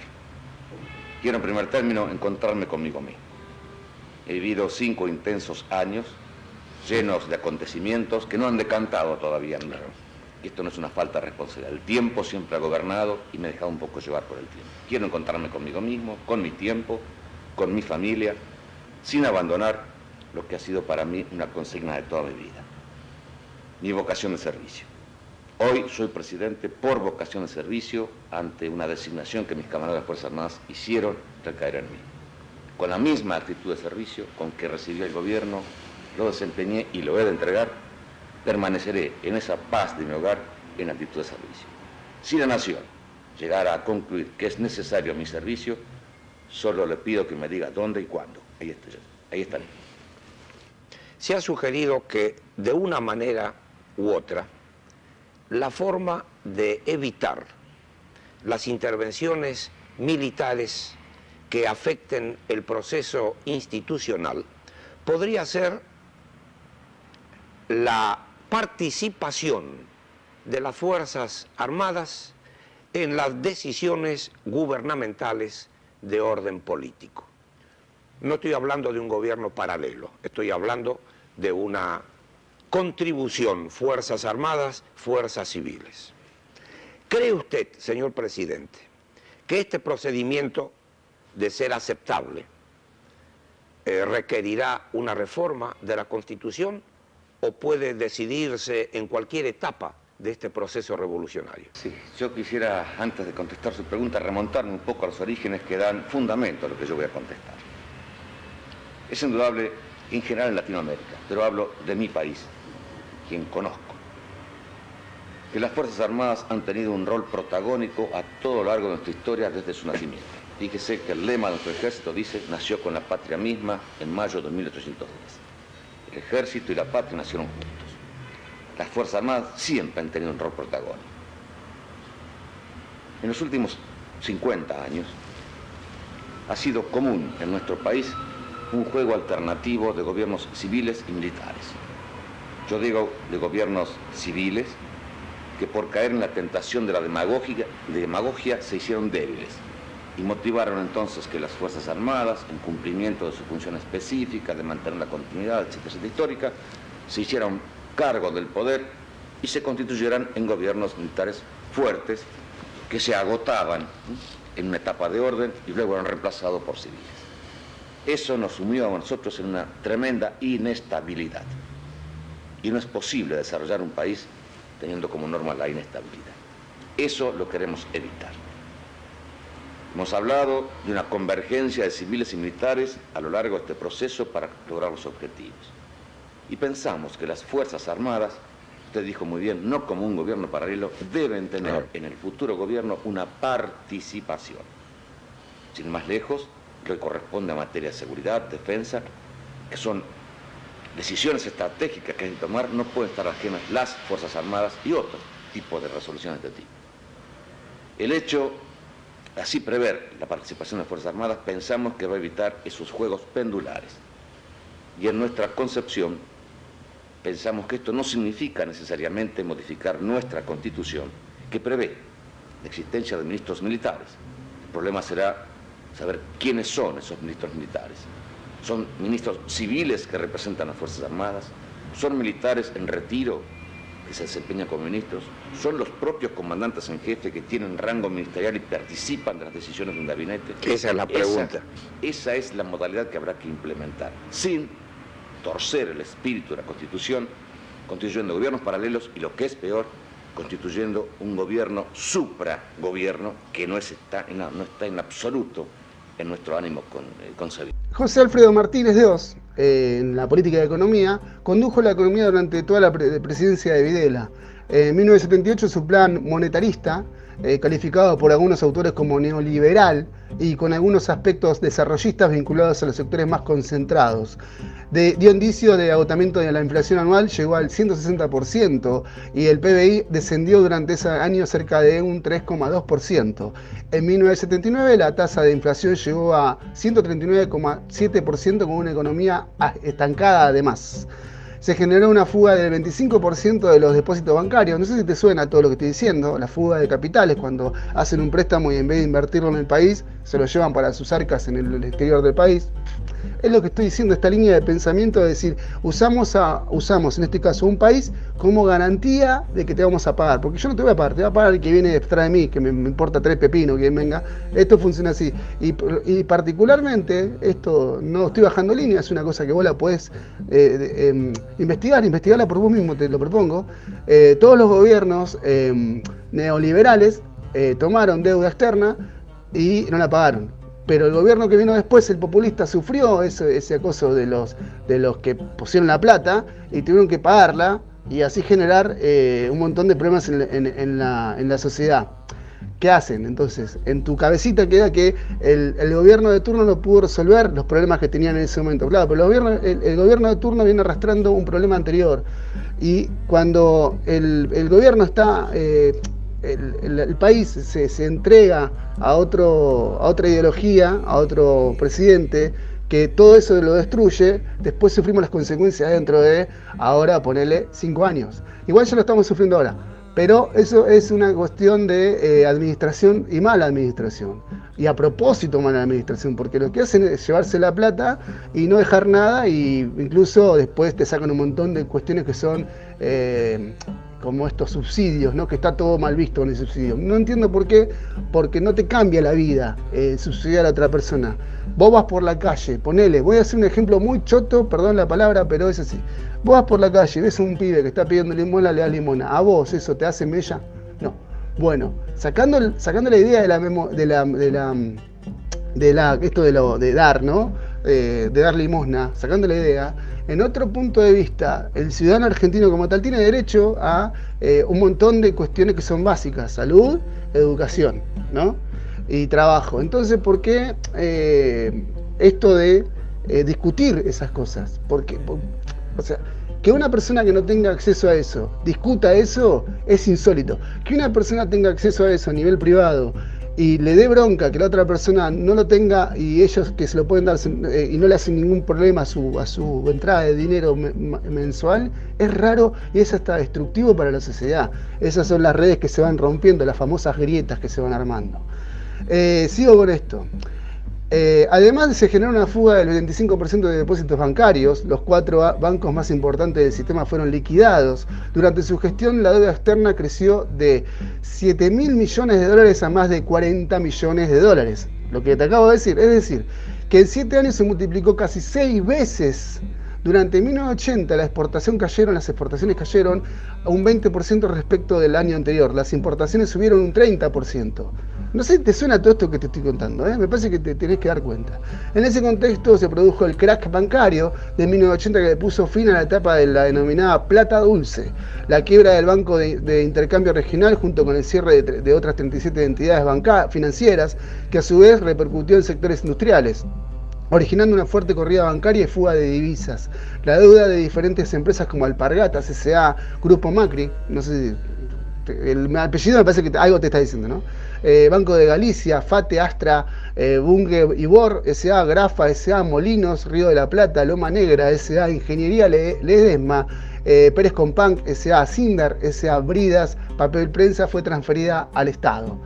Quiero en primer término encontrarme conmigo mismo. He vivido 5 intensos años llenos de acontecimientos que no han decantado todavía en mí. Y esto no es una falta de responsabilidad. El tiempo siempre ha gobernado y me he dejado un poco llevar por el tiempo. Quiero encontrarme conmigo mismo, con mi tiempo, con mi familia, sin abandonar lo que ha sido para mí una consigna de toda mi vida, mi vocación de servicio. Hoy soy presidente por vocación de servicio ante una designación que mis camaradas de las Fuerzas Armadas hicieron recaer en mí. Con la misma actitud de servicio con que recibí el gobierno, lo desempeñé y lo he de entregar, permaneceré en esa paz de mi hogar en actitud de servicio. Si la nación llegara a concluir que es necesario mi servicio, solo le pido que me diga dónde y cuándo. Ahí estaré. Se ha sugerido que de una manera u otra, la forma de evitar las intervenciones militares que afecten el proceso institucional podría ser la participación de las Fuerzas Armadas en las decisiones gubernamentales de orden político. No estoy hablando de un gobierno paralelo, estoy hablando de una contribución, Fuerzas Armadas, Fuerzas Civiles. ¿Cree usted, señor presidente, que este procedimiento, de ser aceptable, requerirá una reforma de la Constitución o puede decidirse en cualquier etapa de este proceso revolucionario? Sí, yo quisiera, antes de contestar su pregunta, remontarme un poco a los orígenes que dan fundamento a lo que yo voy a contestar. Es indudable, en general en Latinoamérica, pero hablo de mi país, quien conozco, que las Fuerzas Armadas han tenido un rol protagónico a todo lo largo de nuestra historia desde su nacimiento. Fíjese que el lema de nuestro ejército dice: nació con la patria misma en mayo de 1810. El ejército y la patria nacieron juntos. Las Fuerzas Armadas siempre han tenido un rol protagónico. En los últimos 50 años ha sido común en nuestro país un juego alternativo de gobiernos civiles y militares. Yo digo de gobiernos civiles que por caer en la tentación de la demagogia se hicieron débiles y motivaron entonces que las Fuerzas Armadas, en cumplimiento de su función específica de mantener la continuidad, etcétera, histórica, se hicieron cargo del poder y se constituyeran en gobiernos militares fuertes que se agotaban en una etapa de orden y luego eran reemplazados por civiles. Eso nos sumió a nosotros en una tremenda inestabilidad. Y no es posible desarrollar un país teniendo como norma la inestabilidad. Eso lo queremos evitar. Hemos hablado de una convergencia de civiles y militares a lo largo de este proceso para lograr los objetivos. Y pensamos que las Fuerzas Armadas, usted dijo muy bien, no como un gobierno paralelo, deben tener en el futuro gobierno una participación. Sin más lejos, que corresponde a materia de seguridad, defensa, que son decisiones estratégicas que hay que tomar, no pueden estar ajenas las Fuerzas Armadas y otros tipos de resoluciones de este tipo. El hecho, así prever la participación de las Fuerzas Armadas, pensamos que va a evitar esos juegos pendulares. Y en nuestra concepción, pensamos que esto no significa necesariamente modificar nuestra Constitución, que prevé la existencia de ministros militares. El problema será saber quiénes son esos ministros militares. ¿Son ministros civiles que representan a las Fuerzas Armadas? ¿Son militares en retiro que se desempeñan como ministros? ¿Son los propios comandantes en jefe que tienen rango ministerial y participan de las decisiones de un gabinete? Esa es la pregunta. Esa es la modalidad que habrá que implementar, sin torcer el espíritu de la Constitución, constituyendo gobiernos paralelos y, lo que es peor, constituyendo un gobierno supragobierno que no está en absoluto en nuestro ánimo concebido. José Alfredo Martínez de Oz, en la política de economía, condujo la economía durante toda la presidencia de Videla. En 1978 su plan monetarista, calificado por algunos autores como neoliberal y con algunos aspectos desarrollistas vinculados a los sectores más concentrados, dio indicio de agotamiento de la inflación anual, llegó al 160% y el PBI descendió durante ese año cerca de un 3,2%. En 1979 la tasa de inflación llegó a 139,7% con una economía estancada además. Se generó una fuga del 25% de los depósitos bancarios. No sé si te suena todo lo que estoy diciendo, la fuga de capitales, cuando hacen un préstamo y en vez de invertirlo en el país, se lo llevan para sus arcas en el exterior del país. Es lo que estoy diciendo, esta línea de pensamiento de decir, usamos en este caso un país como garantía de que te vamos a pagar, porque yo no te voy a pagar, te va a pagar el que viene detrás de mí, que me importa 3 pepinos, que venga. Esto funciona así. Y particularmente, esto no estoy bajando línea, es una cosa que vos la podés investigarla por vos mismo, te lo propongo. Todos los gobiernos neoliberales tomaron deuda externa y no la pagaron. Pero el gobierno que vino después, el populista, sufrió ese acoso de los que pusieron la plata y tuvieron que pagarla y así generar un montón de problemas en la sociedad. ¿Qué hacen? Entonces, en tu cabecita queda que el gobierno de turno no pudo resolver los problemas que tenían en ese momento. Claro, pero el gobierno de turno viene arrastrando un problema anterior. Y cuando el gobierno está... el país se entrega a otra ideología, a otro presidente, que todo eso lo destruye, después sufrimos las consecuencias dentro de, ahora ponele 5 años. Igual ya lo estamos sufriendo ahora, pero eso es una cuestión de administración y mala administración. Y a propósito mala administración, porque lo que hacen es llevarse la plata y no dejar nada, y incluso después te sacan un montón de cuestiones que son... como estos subsidios, ¿no? Que está todo mal visto con el subsidio. No entiendo por qué, porque no te cambia la vida subsidiar a otra persona. Vos vas por la calle, ponele, voy a hacer un ejemplo muy choto, perdón la palabra, pero es así. Vos vas por la calle, ves a un pibe que está pidiendo limona, le das limona. ¿A vos eso te hace mella? No. Bueno, sacando la idea de dar, ¿no? De dar limosna, sacando la idea, en otro punto de vista, el ciudadano argentino como tal tiene derecho a un montón de cuestiones que son básicas: salud, educación, ¿no? Y trabajo. Entonces, ¿por qué esto de discutir esas cosas? O sea, que una persona que no tenga acceso a eso discuta eso es insólito. Que una persona tenga acceso a eso a nivel privado y le dé bronca que la otra persona no lo tenga, y ellos que se lo pueden dar y no le hacen ningún problema a su entrada de dinero mensual, es raro y es hasta destructivo para la sociedad. Esas son las redes que se van rompiendo, las famosas grietas que se van armando. Sigo con esto. Además, se generó una fuga del 25% de depósitos bancarios. Los 4 bancos más importantes del sistema fueron liquidados. Durante su gestión, la deuda externa creció de 7.000 millones de dólares a más de 40 millones de dólares. Lo que te acabo de decir, es decir, que en 7 años se multiplicó casi 6 veces. Durante 1980 las exportaciones cayeron a un 20% respecto del año anterior. Las importaciones subieron un 30%. No sé si te suena todo esto que te estoy contando, ¿eh? Me parece que te tenés que dar cuenta. En ese contexto se produjo el crack bancario de 1980, que le puso fin a la etapa de la denominada plata dulce, la quiebra del Banco de Intercambio Regional junto con el cierre de otras 37 entidades financieras, que a su vez repercutió en sectores industriales, originando una fuerte corrida bancaria y fuga de divisas. La deuda de diferentes empresas como Alpargatas S.A., Grupo Macri, no sé si el apellido me parece que algo te está diciendo, ¿no? Banco de Galicia, FATE, Astra, Bunge Ibor S.A., Grafa S.A., Molinos, Río de la Plata, Loma Negra S.A., Ingeniería Ledesma, Pérez Companc S.A., Sindar S.A., Bridas, Papel Prensa fue transferida al Estado.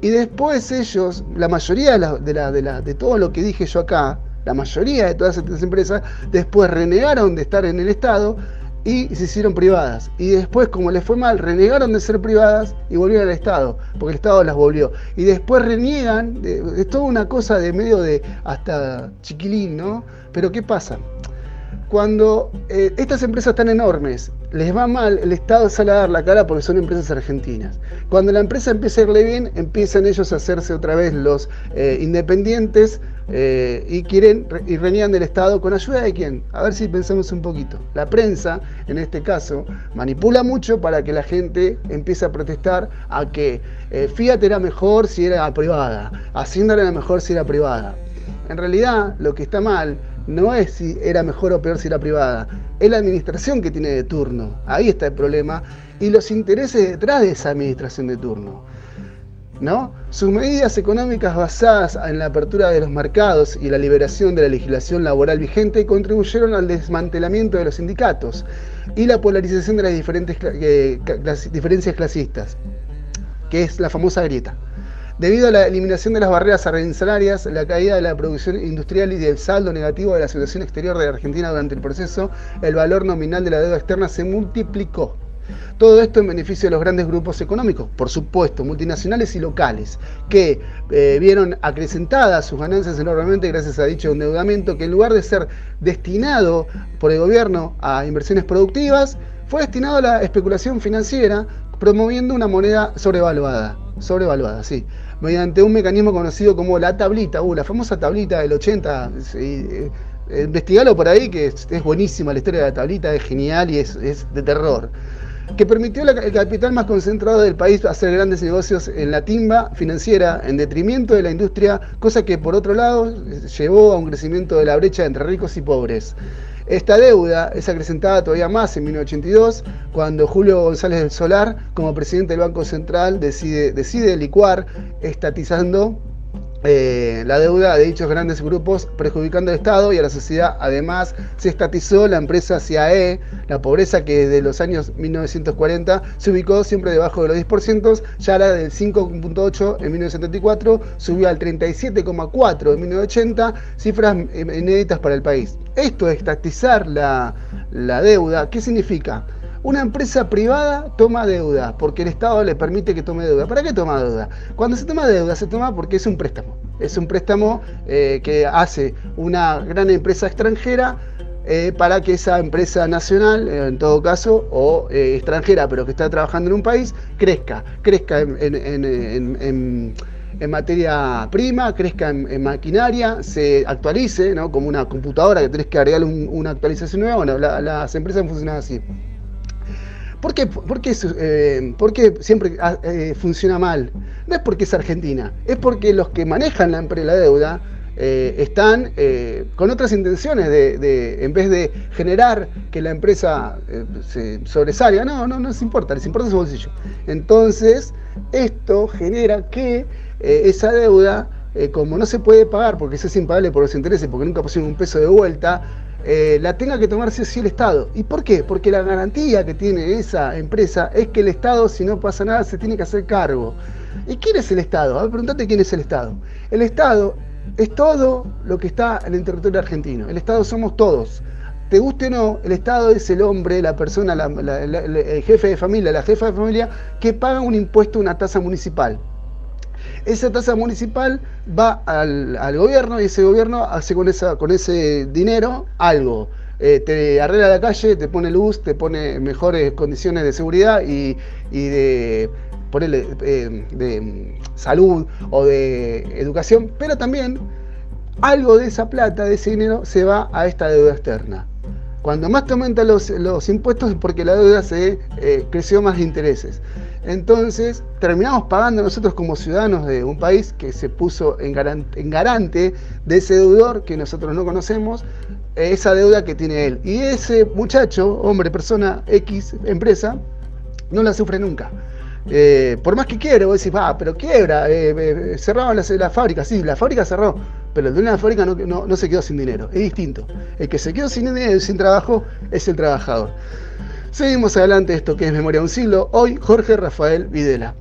Y después ellos, la mayoría de todo lo que dije yo acá, la mayoría de todas estas empresas, después renegaron de estar en el Estado y se hicieron privadas. Y después, como les fue mal, renegaron de ser privadas y volvieron al Estado, porque el Estado las volvió. Y después reniegan, es toda una cosa de medio de hasta chiquilín, ¿no? Pero ¿qué pasa? Cuando estas empresas tan enormes les va mal, el Estado sale a dar la cara porque son empresas argentinas. Cuando la empresa empieza a irle bien, empiezan ellos a hacerse otra vez los independientes y reniegan del Estado con ayuda de ¿quién? A ver si pensamos un poquito. La prensa, en este caso, manipula mucho para que la gente empiece a protestar a que Fiat era mejor si era privada, Hacienda era mejor si era privada. En realidad, lo que está mal no es si era mejor o peor si era privada, es la administración que tiene de turno. Ahí está el problema y los intereses detrás de esa administración de turno, ¿no? Sus medidas económicas basadas en la apertura de los mercados y la liberación de la legislación laboral vigente contribuyeron al desmantelamiento de los sindicatos y la polarización de las diferentes diferencias clasistas, que es la famosa grieta. Debido a la eliminación de las barreras arancelarias, la caída de la producción industrial y del saldo negativo de la situación exterior de Argentina durante el proceso, el valor nominal de la deuda externa se multiplicó. Todo esto en beneficio de los grandes grupos económicos, por supuesto, multinacionales y locales, que vieron acrecentadas sus ganancias enormemente gracias a dicho endeudamiento, que en lugar de ser destinado por el gobierno a inversiones productivas, fue destinado a la especulación financiera, promoviendo una moneda sobrevaluada, sí, mediante un mecanismo conocido como la tablita, la famosa tablita del 80, investigalo por ahí, que es buenísima la historia de la tablita, es genial y es de terror, que permitió el capital más concentrado del país hacer grandes negocios en la timba financiera en detrimento de la industria, cosa que por otro lado llevó a un crecimiento de la brecha entre ricos y pobres. Esta deuda es acrecentada todavía más en 1982, cuando Julio González del Solar, como presidente del Banco Central, decide licuar, estatizando la deuda de dichos grandes grupos, perjudicando al Estado y a la sociedad. Además, se estatizó la empresa CAE, la pobreza que desde los años 1940 se ubicó siempre debajo de los 10%, ya era del 5.8 en 1974, subió al 37.4 en 1980, cifras inéditas para el país. Esto de estatizar la deuda, ¿qué significa? Una empresa privada toma deuda porque el Estado le permite que tome deuda. ¿Para qué toma deuda? Cuando se toma deuda, se toma porque es un préstamo. Es un préstamo que hace una gran empresa extranjera para que esa empresa nacional, en todo caso, o extranjera, pero que está trabajando en un país, crezca en materia prima, crezca en maquinaria, se actualice, ¿no? Como una computadora que tenés que agregarle una actualización nueva. Bueno, las empresas funcionan así. ¿Por qué siempre funciona mal? No es porque es Argentina, es porque los que manejan la deuda están con otras intenciones en vez de generar que la empresa se sobresalga, no les importa su bolsillo. Entonces, esto genera que esa deuda, como no se puede pagar porque eso es impagable por los intereses, porque nunca pusieron un peso de vuelta, la tenga que tomar sí o sí el Estado. ¿Y por qué? Porque la garantía que tiene esa empresa es que el Estado, si no pasa nada, se tiene que hacer cargo. ¿Y quién es el Estado? A ver, preguntate quién es el Estado. El Estado es todo lo que está en el territorio argentino. El Estado somos todos. Te guste o no, el Estado es el hombre, la persona, el jefe de familia, la jefa de familia, que paga un impuesto, una tasa municipal. Esa tasa municipal va al gobierno y ese gobierno hace con ese dinero algo. Te arregla la calle, te pone luz, te pone mejores condiciones de seguridad y de salud o de educación, pero también algo de esa plata, de ese dinero, se va a esta deuda externa. Cuando más te aumentan los impuestos es porque la deuda se creció más de intereses. Entonces terminamos pagando nosotros como ciudadanos de un país que se puso en garante de ese deudor que nosotros no conocemos, esa deuda que tiene él. Y ese muchacho, hombre, persona, X, empresa, no la sufre nunca. Por más que quiera, vos decís, pero quiebra, cerraron la fábrica, sí, la fábrica cerró, pero el dueño de la fábrica no se quedó sin dinero, es distinto. El que se quedó sin dinero y sin trabajo es el trabajador. Seguimos adelante, esto que es Memoria de un Siglo, hoy Jorge Rafael Videla.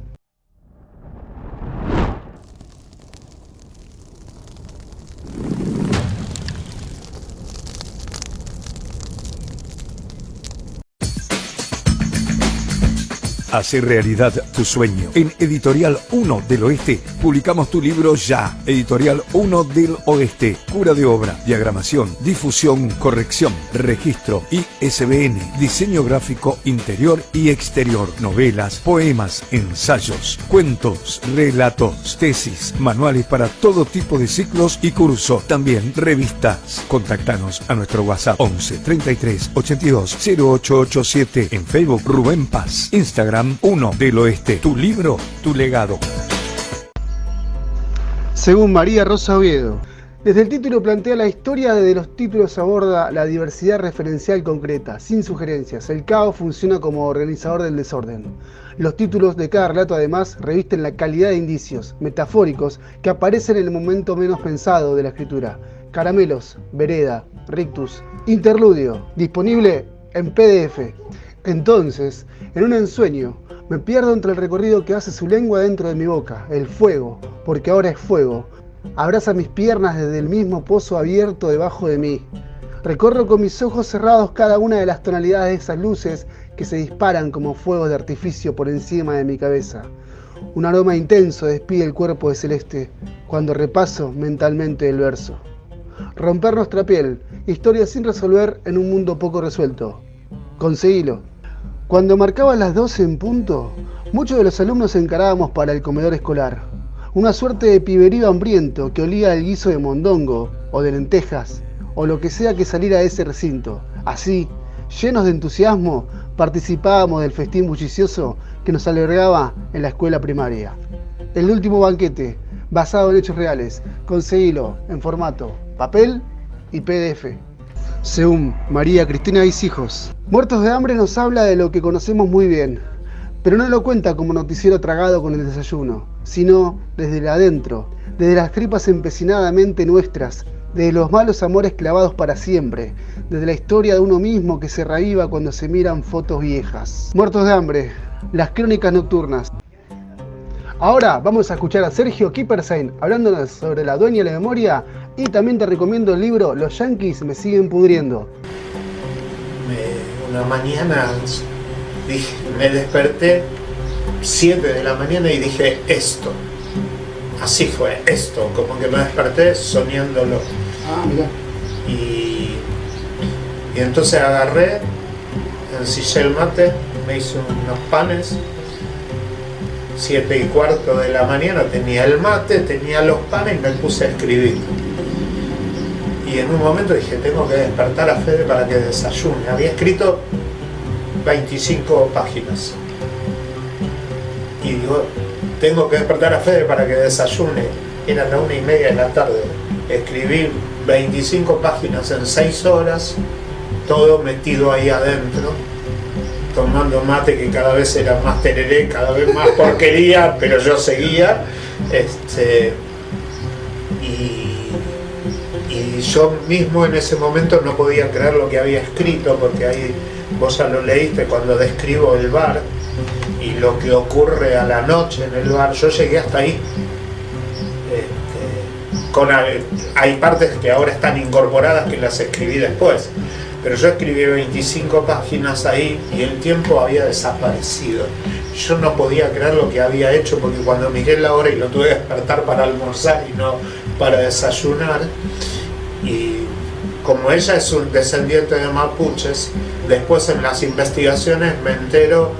Hacer realidad tu sueño. En Editorial 1 del Oeste publicamos tu libro ya. Editorial 1 del Oeste. Cura de obra, diagramación, difusión, corrección, registro, ISBN, diseño gráfico interior y exterior, novelas, poemas, ensayos, cuentos, relatos, tesis, manuales para todo tipo de ciclos y cursos. También revistas. Contactanos a nuestro WhatsApp 11 33 82 0887. En Facebook Rubén Paz. Instagram 1 del Oeste. Tu libro, tu legado. Según María Rosa Oviedo, desde el título plantea la historia, de los títulos aborda la diversidad referencial concreta, sin sugerencias. El caos funciona como organizador del desorden. Los títulos de cada relato además revisten la calidad de indicios metafóricos que aparecen en el momento menos pensado de la escritura. Caramelos, Vereda, Rictus, Interludio, disponible en PDF. Entonces, en un ensueño, Me pierdo entre el recorrido que hace su lengua dentro de mi boca, el fuego, porque ahora es fuego. Abraza mis piernas desde el mismo pozo abierto debajo de mí. Recorro con mis ojos cerrados cada una de las tonalidades de esas luces que se disparan como fuegos de artificio por encima de mi cabeza. Un aroma intenso despide el cuerpo de celeste cuando repaso mentalmente el verso. Romper nuestra piel, historia sin resolver en un mundo poco resuelto. Conseguilo. Cuando marcaban las 12 en punto, muchos de los alumnos encarábamos para el comedor escolar. Una suerte de piberío hambriento que olía al guiso de mondongo o de lentejas o lo que sea que saliera de ese recinto. Así, llenos de entusiasmo, participábamos del festín bullicioso que nos albergaba en la escuela primaria. El último banquete, basado en hechos reales. Conseguilo en formato papel y PDF. Según María Cristina Hijos. Muertos de hambre nos habla de lo que conocemos muy bien, pero no lo cuenta como noticiero tragado con el desayuno, sino desde el adentro, desde las tripas empecinadamente nuestras, desde los malos amores clavados para siempre, desde la historia de uno mismo que se reaviva cuando se miran fotos viejas. Muertos de hambre, las crónicas nocturnas. Ahora vamos a escuchar a Sergio Kipperstein hablándonos sobre la dueña de la memoria, y también te recomiendo el libro Los Yankees me siguen pudriendo. Una mañana me desperté 7 de la mañana y dije esto. Así fue, esto, como que me desperté soñándolo. Ah, mira. Y entonces agarré, ensillé el mate, me hice unos panes. 7:15 de la mañana tenía el mate, tenía los panes y me puse a escribir. Y en un momento dije, tengo que despertar a Fede para que desayune. Había escrito 25 páginas. Y digo, tengo que despertar a Fede para que desayune. Era la 1:30 de la tarde. Escribí 25 páginas en 6 horas, todo metido ahí adentro, tomando mate que cada vez era más tereré, cada vez más porquería, pero yo seguía. Y yo mismo en ese momento no podía creer lo que había escrito, porque ahí vos ya lo leíste cuando describo el bar y lo que ocurre a la noche en el bar. Yo llegué hasta ahí. Hay partes que ahora están incorporadas que las escribí después, pero yo escribí 25 páginas ahí y el tiempo había desaparecido. Yo no podía creer lo que había hecho, porque cuando miré la hora y lo tuve que despertar para almorzar y no para desayunar, y como ella es un descendiente de mapuches, después en las investigaciones me entero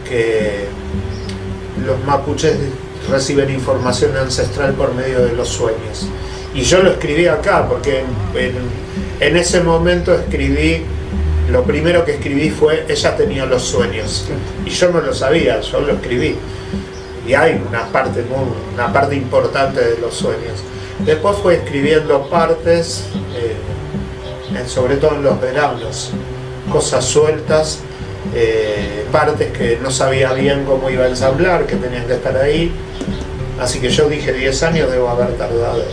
que los mapuches reciben información ancestral por medio de los sueños. Y yo lo escribí acá porque en ese momento lo primero que escribí fue ella tenía los sueños, y yo no lo sabía, yo lo escribí, y hay una parte importante de los sueños. Después fue escribiendo partes, sobre todo en los veranos, cosas sueltas, partes que no sabía bien cómo iba a ensamblar, que tenían que estar ahí, así que yo dije 10 años debo haber tardado.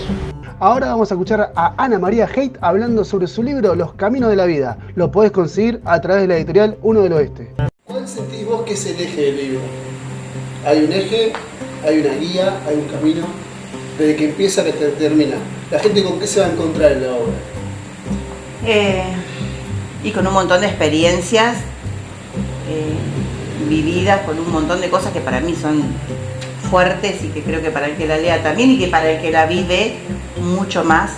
Ahora vamos a escuchar a Ana María Haidt hablando sobre su libro Los Caminos de la Vida. Lo podés conseguir a través de la editorial Uno del Oeste. ¿Cuál sentís vos que es el eje del libro? Hay un eje, hay una guía, hay un camino, desde que empieza hasta que termina. ¿La gente con qué se va a encontrar en la obra? Y con un montón de experiencias vividas, con un montón de cosas que para mí son fuertes y que creo que para el que la lea también, y que para el que la vive mucho más.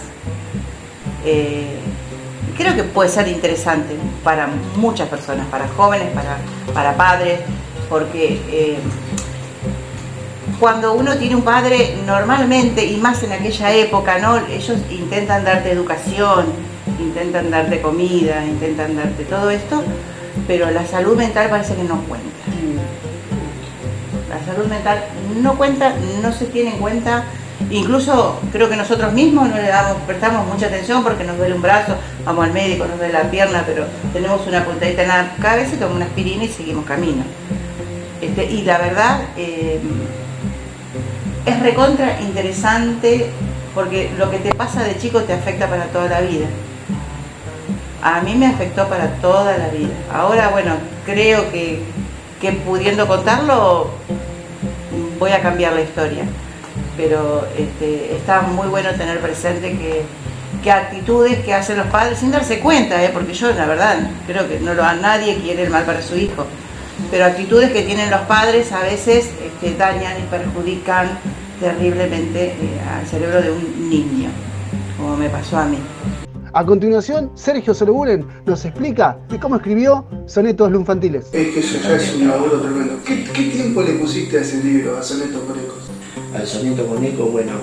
Creo que puede ser interesante para muchas personas, para jóvenes, para padres, porque cuando uno tiene un padre, normalmente, y más en aquella época, ¿no? Ellos intentan darte educación, intentan darte comida, intentan darte todo esto, pero la salud mental parece que no cuenta. La salud mental no cuenta, no se tiene en cuenta. Incluso creo que nosotros mismos no le prestamos mucha atención, porque nos duele un brazo, vamos al médico, nos duele la pierna, pero tenemos una puntadita en la cabeza y tomamos una aspirina y seguimos camino. Y la verdad es recontra interesante, porque lo que te pasa de chico te afecta para toda la vida. A mí me afectó para toda la vida. Ahora, bueno, creo que que pudiendo contarlo voy a cambiar la historia. Pero está muy bueno tener presente que actitudes que hacen los padres sin darse cuenta, porque yo la verdad creo que nadie quiere el mal para su hijo, pero actitudes que tienen los padres a veces dañan y perjudican terriblemente al cerebro de un niño, como me pasó a mí. A continuación, Sergio Soloburen nos explica de cómo escribió Sonetos Lunfantiles. Es que eso ya es un laburo tremendo. ¿Qué tiempo le pusiste a ese libro, a Sonetos con Ecos? Al soneto con eco, bueno,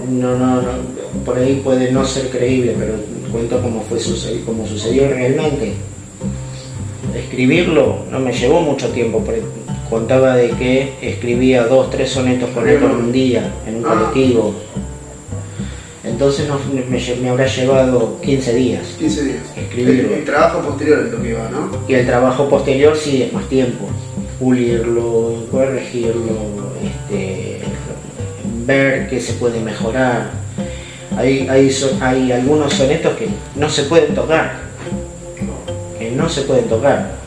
no, por ahí puede no ser creíble, pero cuento cómo sucedió realmente. Escribirlo no me llevó mucho tiempo, porque contaba de que escribía 2 o 3 sonetos con eco en un día, en un colectivo. Entonces me habrá llevado 15 días. 15 días. Escribirlo. El trabajo posterior es lo que iba, ¿no? Y el trabajo posterior sí es más tiempo. Pulirlo, corregirlo, ver qué se puede mejorar. Hay algunos sonetos que no se pueden tocar.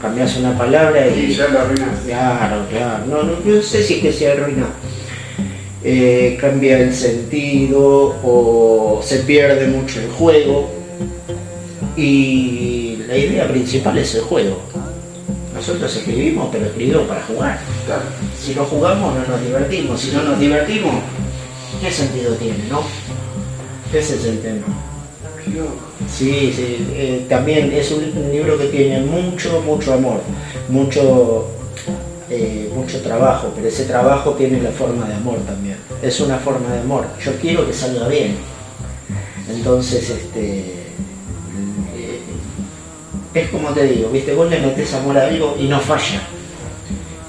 Cambias una palabra y ya lo arruinas. Claro. No sé si es que se arruina. Cambia el sentido o se pierde mucho el juego. Y la idea principal es el juego. Nosotros escribimos, pero escribimos para jugar. Claro. Si no jugamos, no nos divertimos. Si no nos divertimos, ¿qué sentido tiene, no? Ese es el tema. Sí, también es un libro que tiene mucho amor, mucho trabajo, pero ese trabajo tiene la forma de amor también. Es una forma de amor. Yo quiero que salga bien. Entonces, es como te digo, ¿viste? Vos le metés amor a algo y no falla,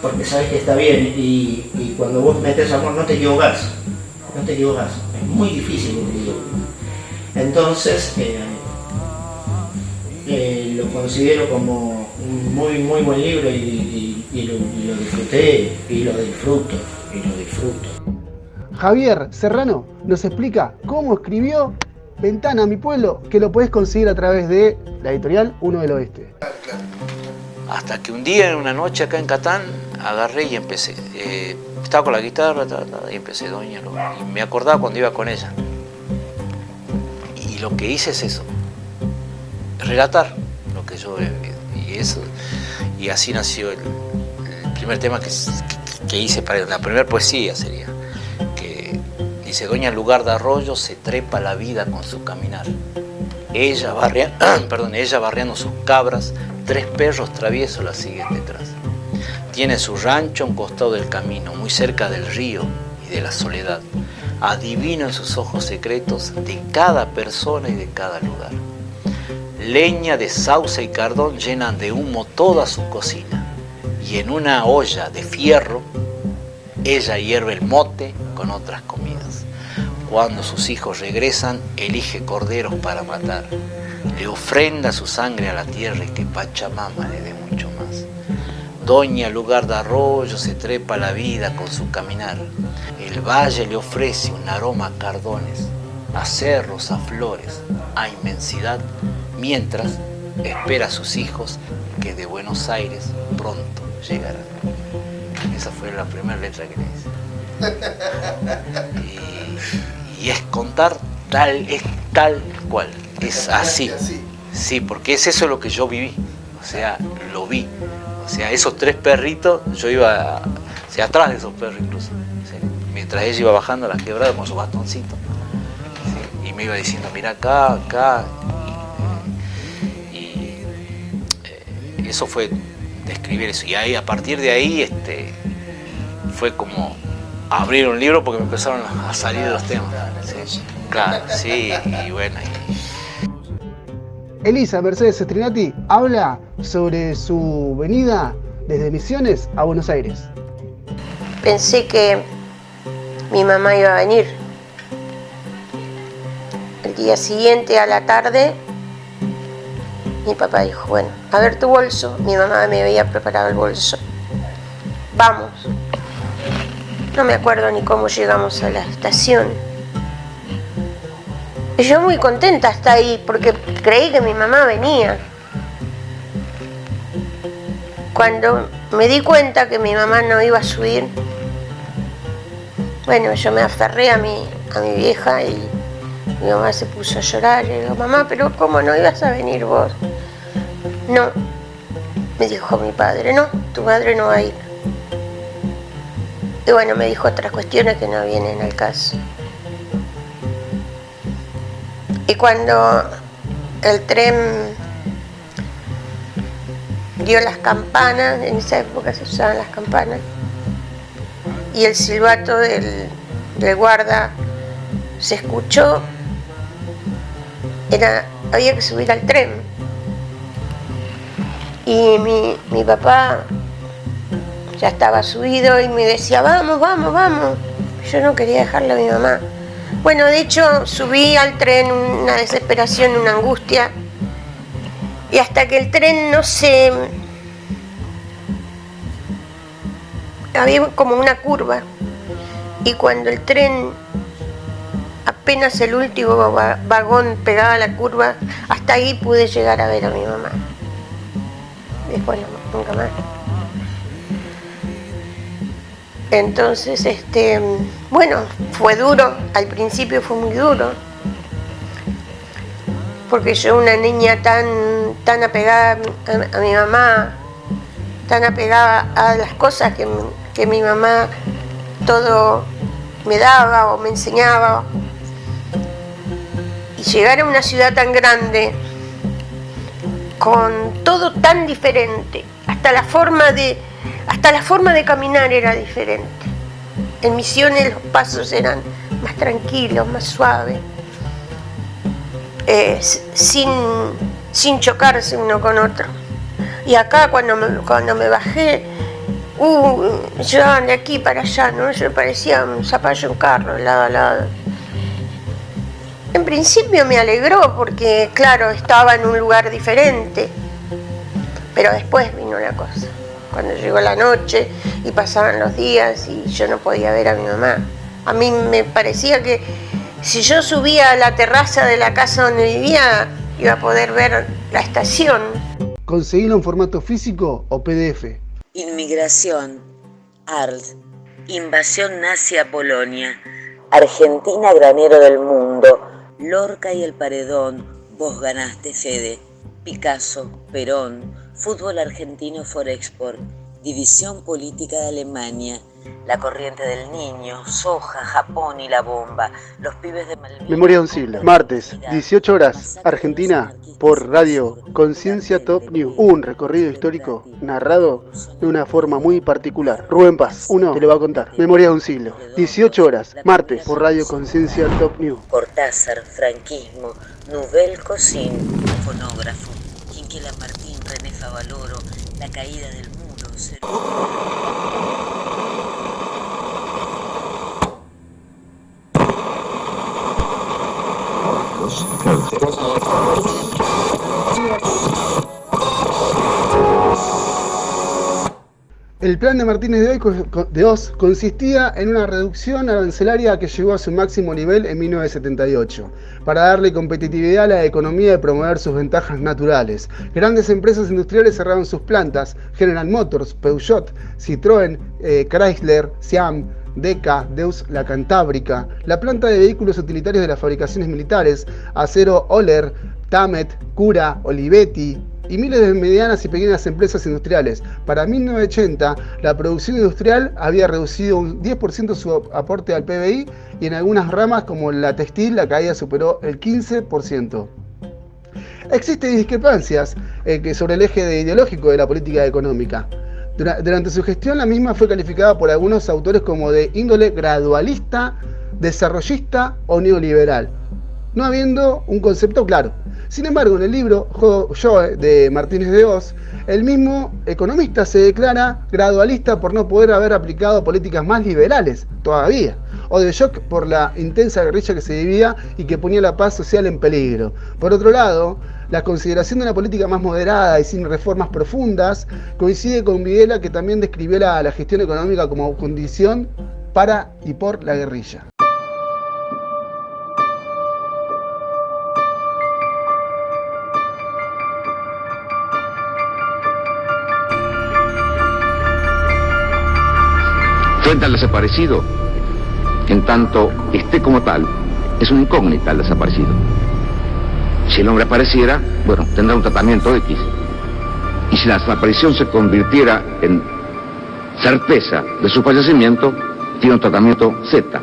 porque sabes que está bien, y cuando vos metés amor no te equivocás, es muy difícil que te equivoques. Entonces, lo considero como un muy buen libro y lo disfruté y lo disfruto. Javier Serrano nos explica cómo escribió Ventana a mi pueblo, que lo podés conseguir a través de la editorial Uno del Oeste. Hasta que un día, en una noche acá en Catán, agarré y empecé. Estaba con la guitarra y empecé, doña, y me acordaba cuando iba con ella. Y lo que hice es eso, relatar lo que yo he vivido. Y así nació el primer tema que hice, para la primera poesía sería. Dice, doña, en lugar de arroyo se trepa la vida con su caminar. Ella barreando sus cabras, 3 perros traviesos la siguen detrás. Tiene su rancho a un costado del camino, muy cerca del río y de la soledad. Adivina en sus ojos secretos de cada persona y de cada lugar. Leña de sauce y cardón llenan de humo toda su cocina. Y en una olla de fierro, ella hierve el mote con otras comidas. Cuando sus hijos regresan, elige corderos para matar. Le ofrenda su sangre a la tierra y que Pachamama le dé mucho más. Doña, lugar de arroyo, se trepa la vida con su caminar. El valle le ofrece un aroma a cardones, a cerros, a flores, a inmensidad, mientras espera a sus hijos que de Buenos Aires pronto llegarán. Esa fue la primera letra que le hice. Y es contar tal cual, es así. Sí, porque es eso lo que yo viví, o sea, lo vi. O sea, esos 3 perritos, yo iba atrás de esos perros incluso. ¿Sí? Mientras ella iba bajando las quebradas con su bastoncito. ¿Sí? Y me iba diciendo, mira acá. Y eso fue describir eso. Y ahí, a partir de ahí, fue como abrir un libro porque me empezaron a salir los temas. Sí, claro, sí, y bueno. Elisa Mercedes Strinati habla sobre su venida desde Misiones a Buenos Aires. Pensé que mi mamá iba a venir. El día siguiente a la tarde, mi papá dijo, bueno, a ver tu bolso. Mi mamá me había preparado el bolso. Vamos. No me acuerdo ni cómo llegamos a la estación. Y yo muy contenta hasta ahí, porque creí que mi mamá venía. Cuando me di cuenta que mi mamá no iba a subir, bueno, yo me aferré a mi vieja y mi mamá se puso a llorar. Y le digo, mamá, pero ¿cómo no ibas a venir vos? No, me dijo mi padre, no, tu madre no va a ir. Y bueno, me dijo otras cuestiones que no vienen al caso. Y cuando el tren dio las campanas, en esa época se usaban las campanas, y el silbato del guarda se escuchó, había que subir al tren. Y mi papá ya estaba subido y me decía, vamos, vamos, vamos. Yo no quería dejarle a mi mamá. Bueno, de hecho, subí al tren, una desesperación, una angustia, y hasta que el tren no se... había como una curva, y cuando el tren, apenas el último vagón pegaba a la curva, hasta ahí pude llegar a ver a mi mamá. Después no, nunca más. Entonces, bueno, fue duro, al principio fue muy duro, porque yo, una niña tan apegada a mi mamá, tan apegada a las cosas que mi mamá todo me daba o me enseñaba, y llegar a una ciudad tan grande, con todo tan diferente, hasta la forma de caminar era diferente. En Misiones los pasos eran más tranquilos, más suaves, sin chocarse uno con otro. Y acá cuando me bajé, yo de aquí para allá, ¿no? Yo parecía un zapallo en carro, lado a lado. En principio me alegró porque, claro, estaba en un lugar diferente, pero después vino la cosa. Cuando llegó la noche y pasaban los días y yo no podía ver a mi mamá. A mí me parecía que si yo subía a la terraza de la casa donde vivía, iba a poder ver la estación. ¿Conseguirlo en formato físico o PDF? Inmigración, ARD, invasión nazi a Polonia, Argentina granero del mundo, Lorca y el Paredón, vos ganaste Fede, Picasso, Perón, fútbol argentino Forexport, división política de Alemania, la corriente del niño, soja, Japón y la bomba, los pibes de Malvinas. Memoria de un siglo. Martes, 18 horas, Argentina, por Radio Conciencia Top News. Un recorrido histórico narrado de una forma muy particular. Rubén Paz, uno te lo va a contar. Memoria de un siglo. 18 horas, martes, por Radio Conciencia Top News. Cortázar, franquismo, Nouvelle Cocine, fonógrafo, Quinquela Martín, René Favaloro, la caída del muro. El plan de Martínez de Oz consistía en una reducción arancelaria que llegó a su máximo nivel en 1978, para darle competitividad a la economía y promover sus ventajas naturales. Grandes empresas industriales cerraron sus plantas: General Motors, Peugeot, Citroën, Chrysler, Siam, Deca, Deus, la Cantábrica, la planta de vehículos utilitarios de las fabricaciones militares, Acero Oller, Tamet, Cura, Olivetti, y miles de medianas y pequeñas empresas industriales. Para 1980, la producción industrial había reducido un 10% su aporte al PBI, y en algunas ramas, como la textil, la caída superó el 15%. Existen discrepancias sobre el eje ideológico de la política económica. Durante su gestión, la misma fue calificada por algunos autores como de índole gradualista, desarrollista o neoliberal, no habiendo un concepto claro. Sin embargo, en el libro Joe de Martínez de Oz, el mismo economista se declara gradualista por no poder haber aplicado políticas más liberales todavía, o de shock por la intensa guerrilla que se vivía y que ponía la paz social en peligro. Por otro lado, la consideración de una política más moderada y sin reformas profundas coincide con Videla, que también describió la gestión económica como condición para y por la guerrilla. Frente al desaparecido, en tanto esté como tal, es una incógnita el desaparecido. Si el hombre apareciera, bueno, tendrá un tratamiento X. Y si la desaparición se convirtiera en certeza de su fallecimiento, tiene un tratamiento Z.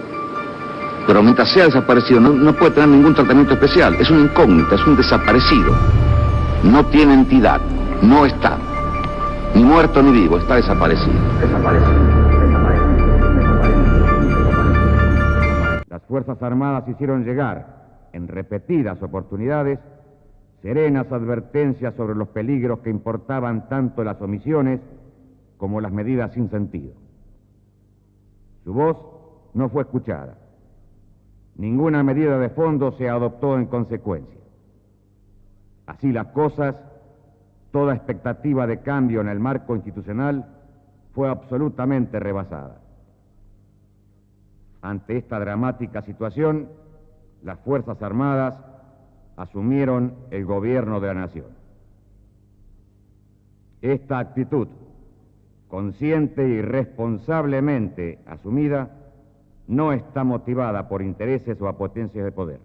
Pero mientras sea desaparecido, no puede tener ningún tratamiento especial. Es una incógnita, es un desaparecido. No tiene entidad, no está. Ni muerto ni vivo, está desaparecido. Las Fuerzas Armadas hicieron llegar, en repetidas oportunidades, serenas advertencias sobre los peligros que importaban tanto las omisiones como las medidas sin sentido. Su voz no fue escuchada. Ninguna medida de fondo se adoptó en consecuencia. Así las cosas, toda expectativa de cambio en el marco institucional fue absolutamente rebasada. Ante esta dramática situación, las Fuerzas Armadas asumieron el gobierno de la nación. Esta actitud, consciente y responsablemente asumida, no está motivada por intereses o apetencias de poder.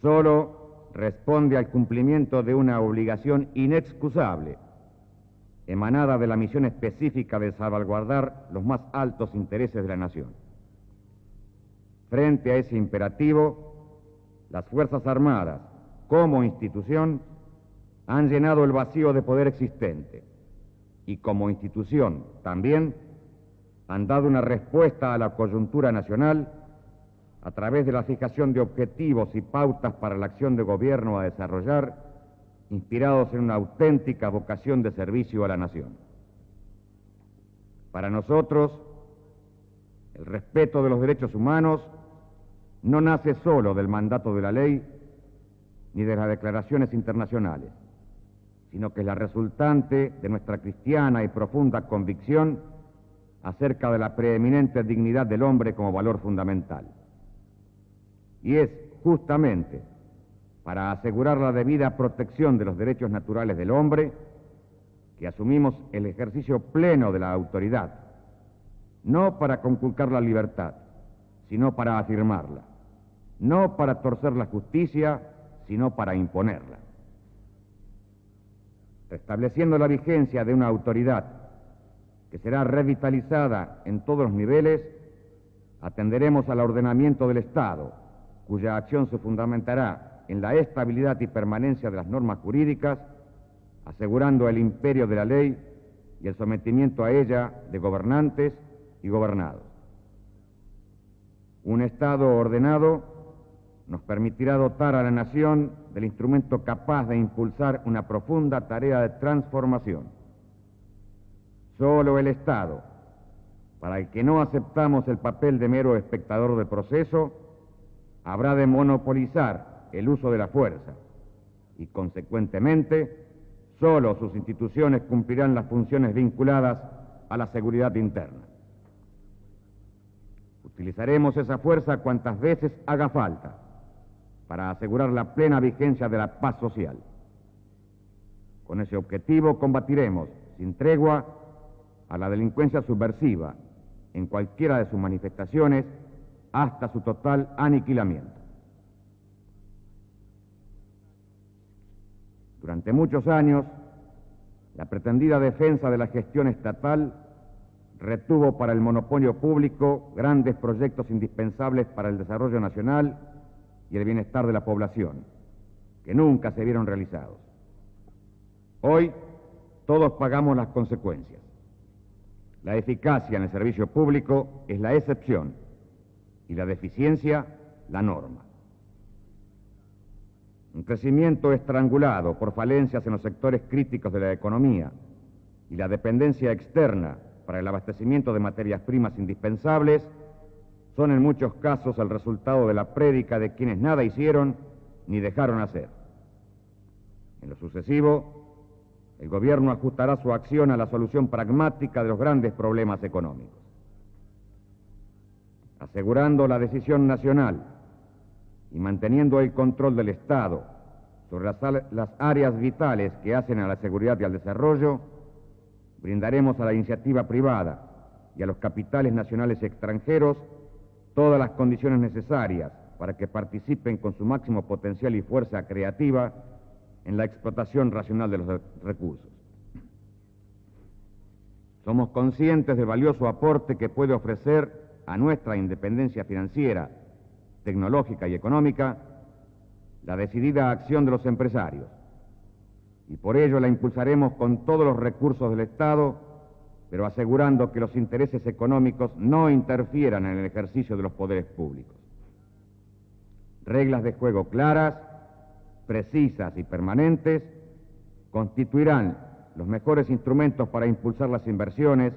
Solo responde al cumplimiento de una obligación inexcusable, emanada de la misión específica de salvaguardar los más altos intereses de la nación. Frente a ese imperativo, las Fuerzas Armadas, como institución, han llenado el vacío de poder existente y como institución también han dado una respuesta a la coyuntura nacional a través de la fijación de objetivos y pautas para la acción de gobierno a desarrollar, inspirados en una auténtica vocación de servicio a la nación. Para nosotros, el respeto de los derechos humanos no nace solo del mandato de la ley ni de las declaraciones internacionales, sino que es la resultante de nuestra cristiana y profunda convicción acerca de la preeminente dignidad del hombre como valor fundamental. Y es justamente para asegurar la debida protección de los derechos naturales del hombre que asumimos el ejercicio pleno de la autoridad, no para conculcar la libertad, sino para afirmarla, no para torcer la justicia, sino para imponerla. Restableciendo la vigencia de una autoridad que será revitalizada en todos los niveles, atenderemos al ordenamiento del Estado, cuya acción se fundamentará en la estabilidad y permanencia de las normas jurídicas, asegurando el imperio de la ley y el sometimiento a ella de gobernantes y gobernados. Un Estado ordenado nos permitirá dotar a la nación del instrumento capaz de impulsar una profunda tarea de transformación. Solo el Estado, para el que no aceptamos el papel de mero espectador del proceso, habrá de monopolizar el uso de la fuerza y, consecuentemente, solo sus instituciones cumplirán las funciones vinculadas a la seguridad interna. Utilizaremos esa fuerza cuantas veces haga falta para asegurar la plena vigencia de la paz social. Con ese objetivo combatiremos sin tregua a la delincuencia subversiva en cualquiera de sus manifestaciones hasta su total aniquilamiento. Durante muchos años, la pretendida defensa de la gestión estatal retuvo para el monopolio público grandes proyectos indispensables para el desarrollo nacional y el bienestar de la población, que nunca se vieron realizados. Hoy, todos pagamos las consecuencias. La eficacia en el servicio público es la excepción y la deficiencia la norma. Un crecimiento estrangulado por falencias en los sectores críticos de la economía y la dependencia externa para el abastecimiento de materias primas indispensables son en muchos casos el resultado de la prédica de quienes nada hicieron ni dejaron hacer. En lo sucesivo, el gobierno ajustará su acción a la solución pragmática de los grandes problemas económicos. Asegurando la decisión nacional y manteniendo el control del Estado sobre las áreas vitales que hacen a la seguridad y al desarrollo, brindaremos a la iniciativa privada y a los capitales nacionales y extranjeros todas las condiciones necesarias para que participen con su máximo potencial y fuerza creativa en la explotación racional de los recursos. Somos conscientes del valioso aporte que puede ofrecer a nuestra independencia financiera, tecnológica y económica la decidida acción de los empresarios, y por ello la impulsaremos con todos los recursos del Estado, pero asegurando que los intereses económicos no interfieran en el ejercicio de los poderes públicos. Reglas de juego claras, precisas y permanentes constituirán los mejores instrumentos para impulsar las inversiones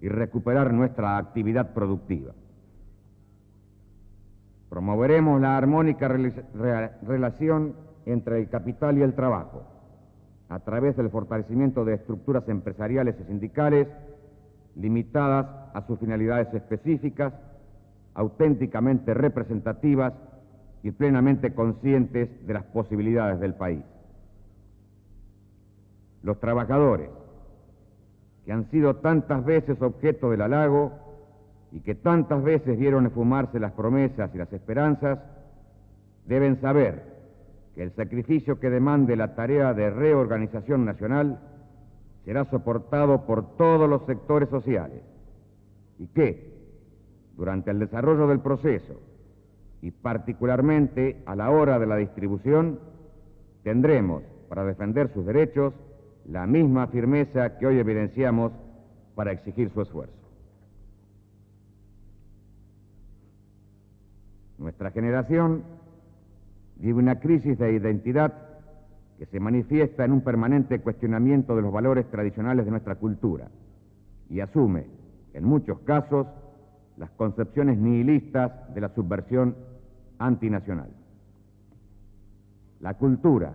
y recuperar nuestra actividad productiva. Promoveremos la armónica relación entre el capital y el trabajo, a través del fortalecimiento de estructuras empresariales y sindicales limitadas a sus finalidades específicas, auténticamente representativas y plenamente conscientes de las posibilidades del país. Los trabajadores, que han sido tantas veces objeto del halago y que tantas veces vieron esfumarse las promesas y las esperanzas, deben saber que el sacrificio que demande la tarea de reorganización nacional será soportado por todos los sectores sociales y que, durante el desarrollo del proceso y particularmente a la hora de la distribución, tendremos para defender sus derechos la misma firmeza que hoy evidenciamos para exigir su esfuerzo. Nuestra generación vive una crisis de identidad que se manifiesta en un permanente cuestionamiento de los valores tradicionales de nuestra cultura y asume, en muchos casos, las concepciones nihilistas de la subversión antinacional. La cultura,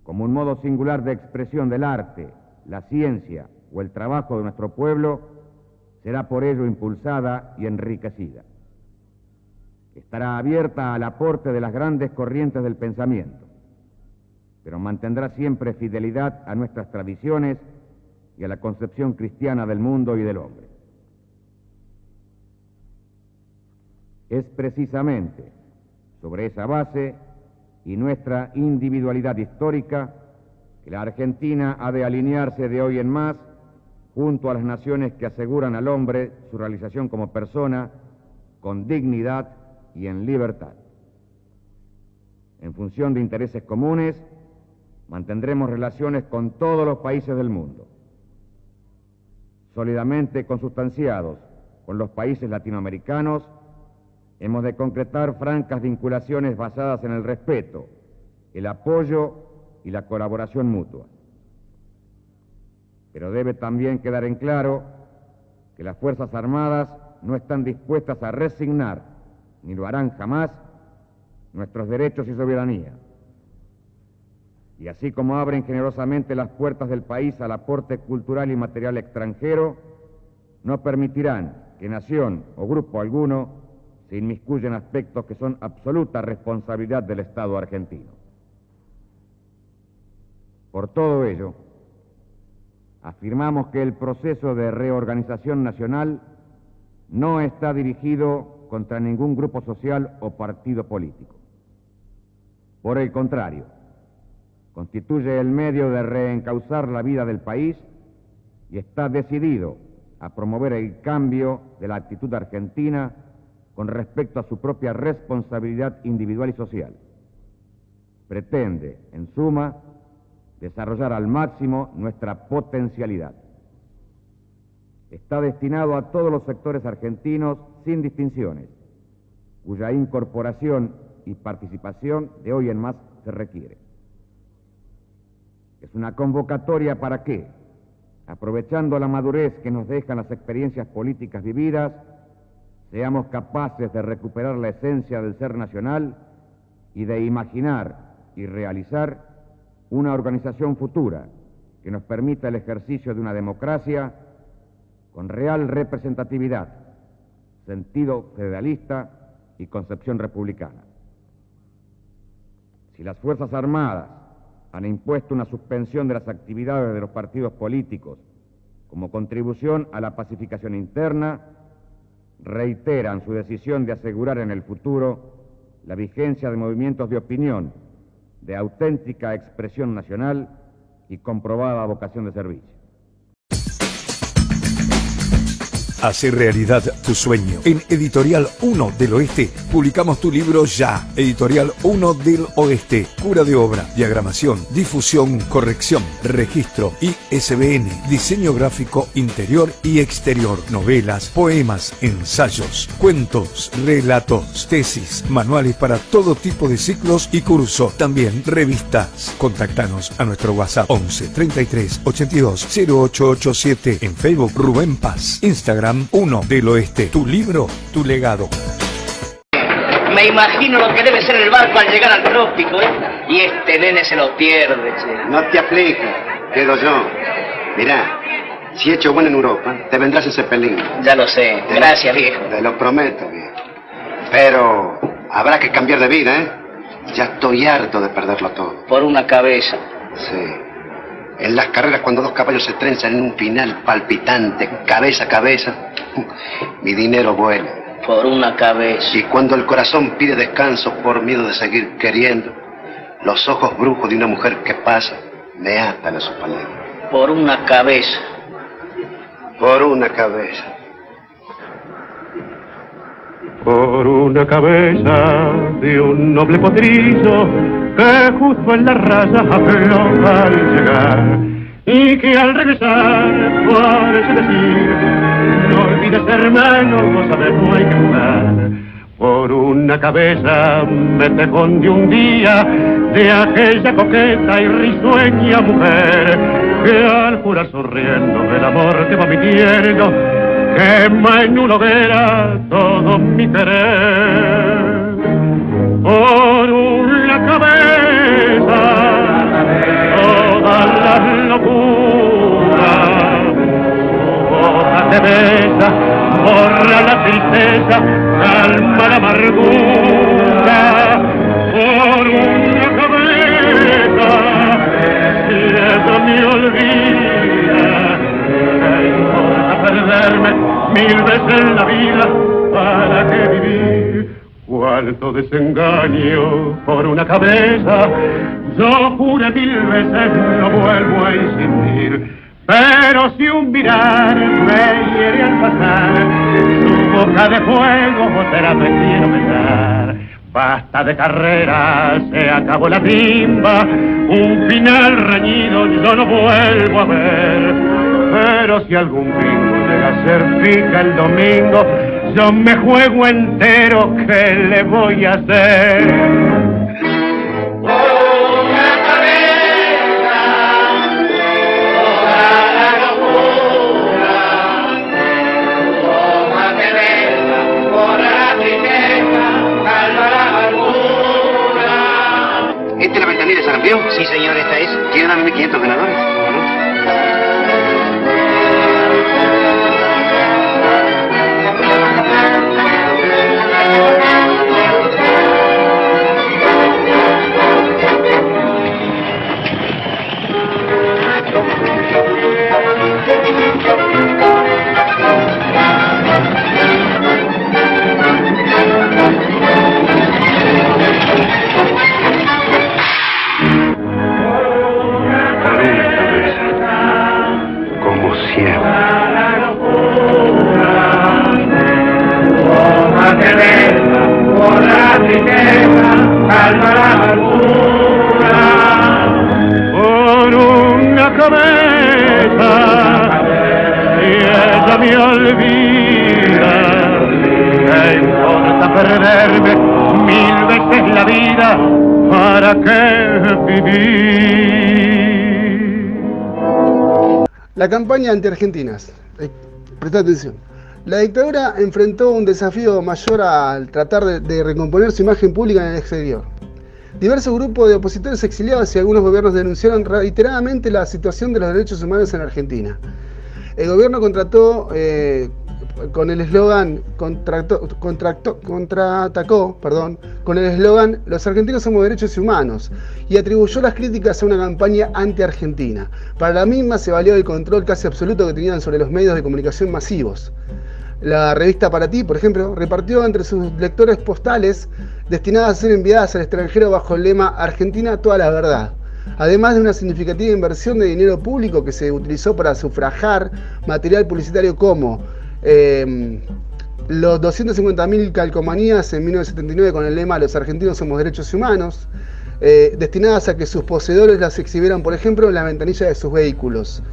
como un modo singular de expresión del arte, la ciencia o el trabajo de nuestro pueblo, será por ello impulsada y enriquecida. Estará abierta al aporte de las grandes corrientes del pensamiento, pero mantendrá siempre fidelidad a nuestras tradiciones y a la concepción cristiana del mundo y del hombre. Es precisamente sobre esa base y nuestra individualidad histórica que la Argentina ha de alinearse de hoy en más junto a las naciones que aseguran al hombre su realización como persona con dignidad y en libertad. En función de intereses comunes, mantendremos relaciones con todos los países del mundo, sólidamente consustanciados con los países latinoamericanos. Hemos de concretar francas vinculaciones basadas en el respeto, el apoyo y la colaboración mutua. Pero debe también quedar en claro que las Fuerzas Armadas no están dispuestas a resignar, ni lo harán jamás, nuestros derechos y soberanía. Y así como abren generosamente las puertas del país al aporte cultural y material extranjero, no permitirán que nación o grupo alguno se inmiscuyen aspectos que son absoluta responsabilidad del Estado argentino. Por todo ello, afirmamos que el proceso de reorganización nacional no está dirigido contra ningún grupo social o partido político. Por el contrario, constituye el medio de reencauzar la vida del país y está decidido a promover el cambio de la actitud argentina con respecto a su propia responsabilidad individual y social. Pretende, en suma, desarrollar al máximo nuestra potencialidad. Está destinado a todos los sectores argentinos sin distinciones, cuya incorporación y participación de hoy en más se requiere. Es una convocatoria para que, aprovechando la madurez que nos dejan las experiencias políticas vividas, seamos capaces de recuperar la esencia del ser nacional y de imaginar y realizar una organización futura que nos permita el ejercicio de una democracia con real representatividad, sentido federalista y concepción republicana. Si las Fuerzas Armadas han impuesto una suspensión de las actividades de los partidos políticos como contribución a la pacificación interna, reiteran su decisión de asegurar en el futuro la vigencia de movimientos de opinión, de auténtica expresión nacional y comprobada vocación de servicio. Hacer realidad tu sueño. En Editorial 1 del Oeste publicamos tu libro ya. Editorial 1 del Oeste. Cura de obra, diagramación, difusión, corrección, registro, ISBN, diseño gráfico interior y exterior, novelas, poemas, ensayos, cuentos, relatos, tesis, manuales para todo tipo de ciclos y cursos. También revistas. Contactanos a nuestro WhatsApp 11 33 82 0887. En Facebook Rubén Paz. Instagram 1 del Oeste. Tu libro, tu legado. Me imagino lo que debe ser el barco al llegar al trópico, ¿eh? Y este nene se lo pierde, che. No te aflijas, quedo yo. Mirá, si he hecho bueno en Europa, te vendrás en Zeppelin. Ya lo sé, gracias, viejo. Te lo prometo, viejo. Pero habrá que cambiar de vida, ¿eh? Ya estoy harto de perderlo todo. Por una cabeza. Sí. En las carreras, cuando dos caballos se trenzan en un final palpitante, cabeza a cabeza, mi dinero vuela. Por una cabeza. Y cuando el corazón pide descanso por miedo de seguir queriendo, los ojos brujos de una mujer que pasa me atan a su palabra. Por una cabeza. Por una cabeza. Por una cabeza de un noble potrillo que justo en la raya afloja al llegar y que al regresar parece decir: no olvides, hermano, vos sabés, no hay que jugar. Por una cabeza me tejón de un día de aquella coqueta y risueña mujer que al jurar sonriendo del amor que va mintiendo quema en una hoguera todo mi querer. Por una cabeza toda la locura, tu boca te besa, borra la tristeza, calma la amargura. Por una cabeza y eso me olvida, no importa perderme 1000 veces en la vida, ¿para qué vivir? Cuánto desengaño por una cabeza, yo juré 1000 veces no vuelvo a insistir. Pero si un mirar me hiere al pasar, su boca de fuego será quiero besar. Basta de carrera, se acabó la timba, un final reñido yo no vuelvo a ver. Pero si algún gringo llega a ser pica el domingo, yo me juego entero, ¿qué le voy a hacer? ¿Esta es la ventanilla de Sarampión? Sí, señor, esta es. ¿Quieren darme 500 ganadores? Por una cabeza, y ella me olvida, ¿qué importa perderme 1000 veces la vida? ¿Para qué vivir? La campaña anti-argentinas. Presta atención. La dictadura enfrentó un desafío mayor al tratar de recomponer su imagen pública en el exterior. Diversos grupos de opositores exiliados y algunos gobiernos denunciaron reiteradamente la situación de los derechos humanos en Argentina. El gobierno contrató con el eslogan con el eslogan "Los argentinos somos derechos humanos", y atribuyó las críticas a una campaña anti-argentina. Para la misma se valió del control casi absoluto que tenían sobre los medios de comunicación masivos. La revista Para Ti, por ejemplo, repartió entre sus lectores postales destinadas a ser enviadas al extranjero bajo el lema "Argentina, toda la verdad", además de una significativa inversión de dinero público que se utilizó para sufragar material publicitario como los 250.000 calcomanías en 1979 con el lema "Los argentinos somos derechos humanos", destinadas a que sus poseedores las exhibieran, por ejemplo, en la ventanilla de sus vehículos,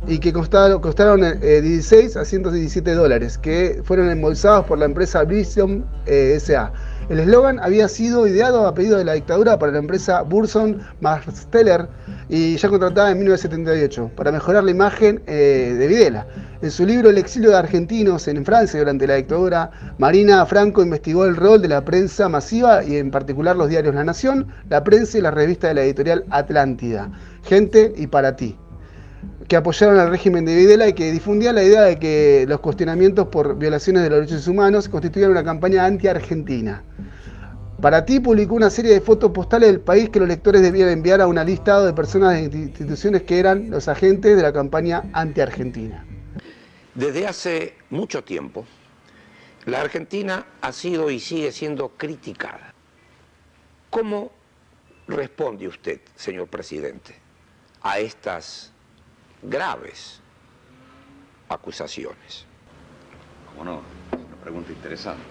y que costaron $16 a $117, que fueron embolsados por la empresa Vision S.A. El eslogan había sido ideado a pedido de la dictadura para la empresa Burson Marsteller y ya contratada en 1978 para mejorar la imagen de Videla. En su libro "El exilio de argentinos en Francia durante la dictadura", Marina Franco investigó el rol de la prensa masiva y en particular los diarios La Nación, La Prensa y la revista de la editorial Atlántida, Gente y Para Ti, que apoyaron al régimen de Videla y que difundían la idea de que los cuestionamientos por violaciones de los derechos humanos constituían una campaña anti-argentina. Para Ti publicó una serie de fotos postales del país que los lectores debían enviar a un listado de personas e instituciones que eran los agentes de la campaña anti-argentina. Desde hace mucho tiempo, la Argentina ha sido y sigue siendo criticada. ¿Cómo responde usted, señor presidente, a estas graves acusaciones? ¿Cómo no? Es una pregunta interesante.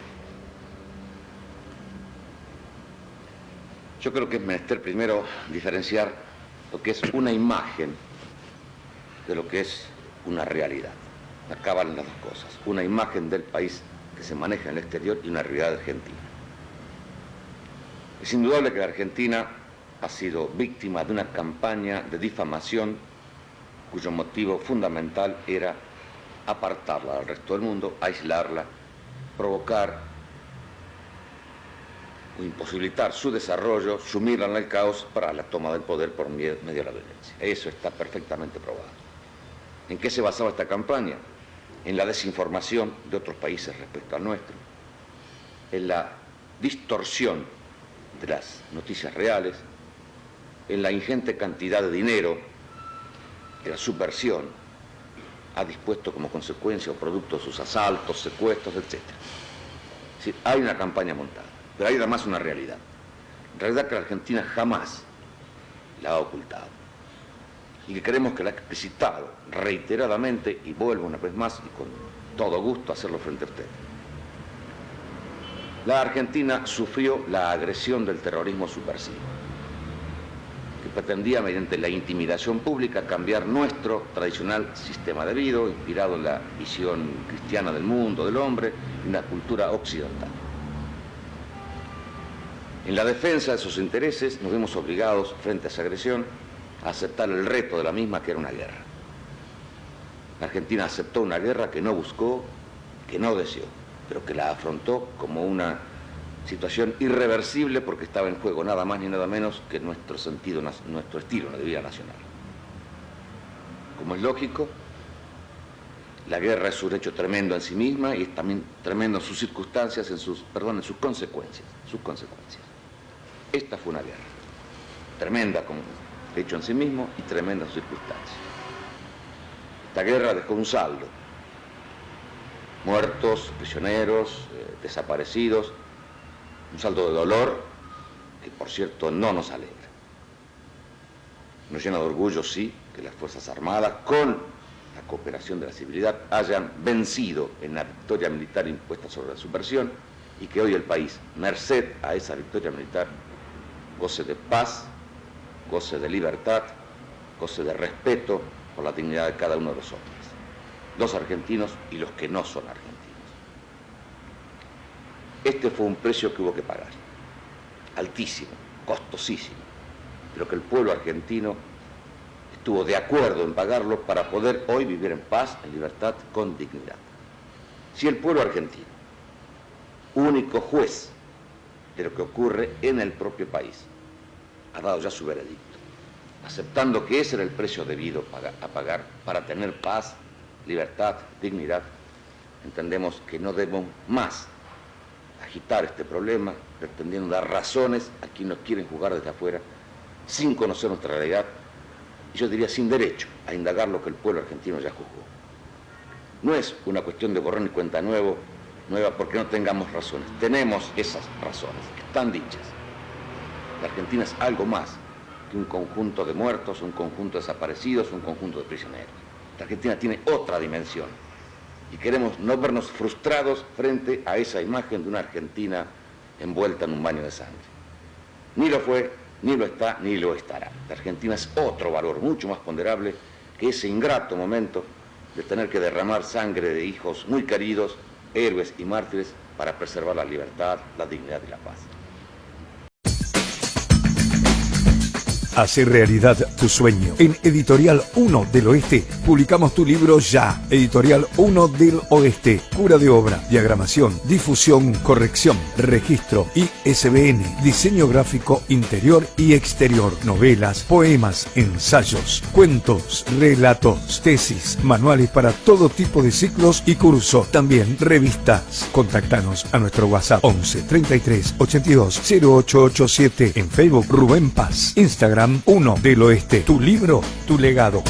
Yo creo que es menester primero diferenciar lo que es una imagen de lo que es una realidad. Acá van las dos cosas. Una imagen del país que se maneja en el exterior y una realidad argentina. Es indudable que la Argentina ha sido víctima de una campaña de difamación cuyo motivo fundamental era apartarla del resto del mundo, aislarla, provocar o imposibilitar su desarrollo, sumirla en el caos para la toma del poder por medio de la violencia. Eso está perfectamente probado. ¿En qué se basaba esta campaña? En la desinformación de otros países respecto al nuestro, en la distorsión de las noticias reales, en la ingente cantidad de dinero que la subversión ha dispuesto como consecuencia o producto de sus asaltos, secuestros, etc. Es decir, hay una campaña montada, pero hay además una realidad. Realidad que la Argentina jamás la ha ocultado y que creemos que la ha explicitado reiteradamente, y vuelvo una vez más y con todo gusto a hacerlo frente a usted. La Argentina sufrió la agresión del terrorismo subversivo, que pretendía, mediante la intimidación pública, cambiar nuestro tradicional sistema de vida, inspirado en la visión cristiana del mundo, del hombre, y una cultura occidental. En la defensa de sus intereses nos vimos obligados, frente a esa agresión, a aceptar el reto de la misma, que era una guerra. La Argentina aceptó una guerra que no buscó, que no deseó, pero que la afrontó como una situación irreversible, porque estaba en juego nada más ni nada menos que nuestro estilo de vida nacional. Como es lógico, la guerra es un hecho tremendo en sí misma y es también tremendo en sus circunstancias, en sus consecuencias. Esta fue una guerra tremenda como hecho en sí mismo y tremenda en sus circunstancias. Esta guerra dejó un saldo: muertos, prisioneros, desaparecidos, un saldo de dolor que, por cierto, no nos alegra. Nos llena de orgullo, sí, que las Fuerzas Armadas, con la cooperación de la civilidad, hayan vencido en la victoria militar impuesta sobre la subversión, y que hoy el país, merced a esa victoria militar, goce de paz, goce de libertad, goce de respeto por la dignidad de cada uno de los hombres, los argentinos y los que no son argentinos. Este fue un precio que hubo que pagar, altísimo, costosísimo, pero que el pueblo argentino estuvo de acuerdo en pagarlo para poder hoy vivir en paz, en libertad, con dignidad. Si el pueblo argentino, único juez de lo que ocurre en el propio país, ha dado ya su veredicto, aceptando que ese era el precio debido a pagar para tener paz, libertad, dignidad, entendemos que no debemos más agitar este problema pretendiendo dar razones a quienes nos quieren juzgar desde afuera sin conocer nuestra realidad, y yo diría sin derecho a indagar lo que el pueblo argentino ya juzgó. No es una cuestión de borrón y cuenta nueva porque no tengamos razones. Tenemos esas razones, están dichas. La Argentina es algo más que un conjunto de muertos, un conjunto de desaparecidos, un conjunto de prisioneros. La Argentina tiene otra dimensión y queremos no vernos frustrados frente a esa imagen de una Argentina envuelta en un baño de sangre. Ni lo fue, ni lo está, ni lo estará. La Argentina es otro valor mucho más ponderable que ese ingrato momento de tener que derramar sangre de hijos muy queridos, héroes y mártires para preservar la libertad, la dignidad y la paz. Hacer realidad tu sueño. En Editorial 1 del Oeste publicamos tu libro ya. Editorial 1 del Oeste. Cura de obra, diagramación, difusión, corrección, registro, ISBN, diseño gráfico interior y exterior, novelas, poemas, ensayos, cuentos, relatos, tesis, manuales para todo tipo de ciclos y cursos. También revistas. Contactanos a nuestro WhatsApp 11 33 82 0887. En Facebook Rubén Paz. Instagram 1 del Oeste. Tu libro, tu legado.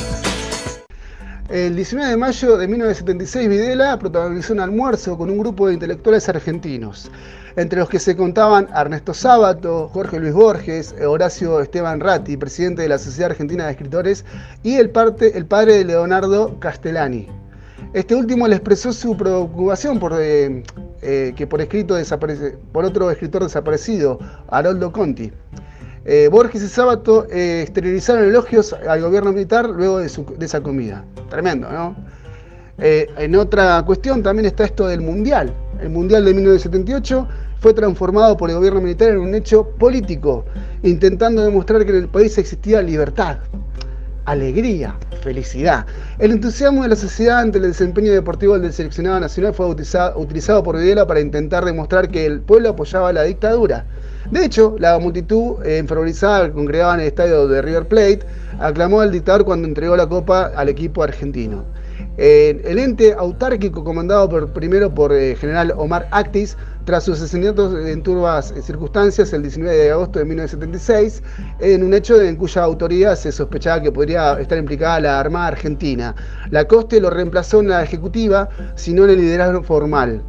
El 19 de mayo de 1976, Videla protagonizó un almuerzo con un grupo de intelectuales argentinos, entre los que se contaban Ernesto Sábato, Jorge Luis Borges, Horacio Esteban Ratti, presidente de la Sociedad Argentina de Escritores, y el padre de Leonardo Castellani. Este último le expresó su preocupación por otro escritor desaparecido, Haroldo Conti. Borges y Sábato exteriorizaron elogios al gobierno militar luego de esa comida. Tremendo, ¿no? En otra cuestión también está esto del Mundial. El Mundial de 1978 fue transformado por el gobierno militar en un hecho político, intentando demostrar que en el país existía libertad, alegría, felicidad. El entusiasmo de la sociedad ante el desempeño deportivo del seleccionado nacional fue utilizado por Videla para intentar demostrar que el pueblo apoyaba la dictadura. De hecho, la multitud enfervorizada congregada en el estadio de River Plate aclamó al dictador cuando entregó la copa al equipo argentino. El ente autárquico comandado primero por general Omar Actis, tras sus asesinatos en turbas circunstancias el 19 de agosto de 1976, en un hecho en cuya autoría se sospechaba que podría estar implicada la Armada Argentina. Lacoste lo reemplazó en la ejecutiva, sino en el liderazgo formal,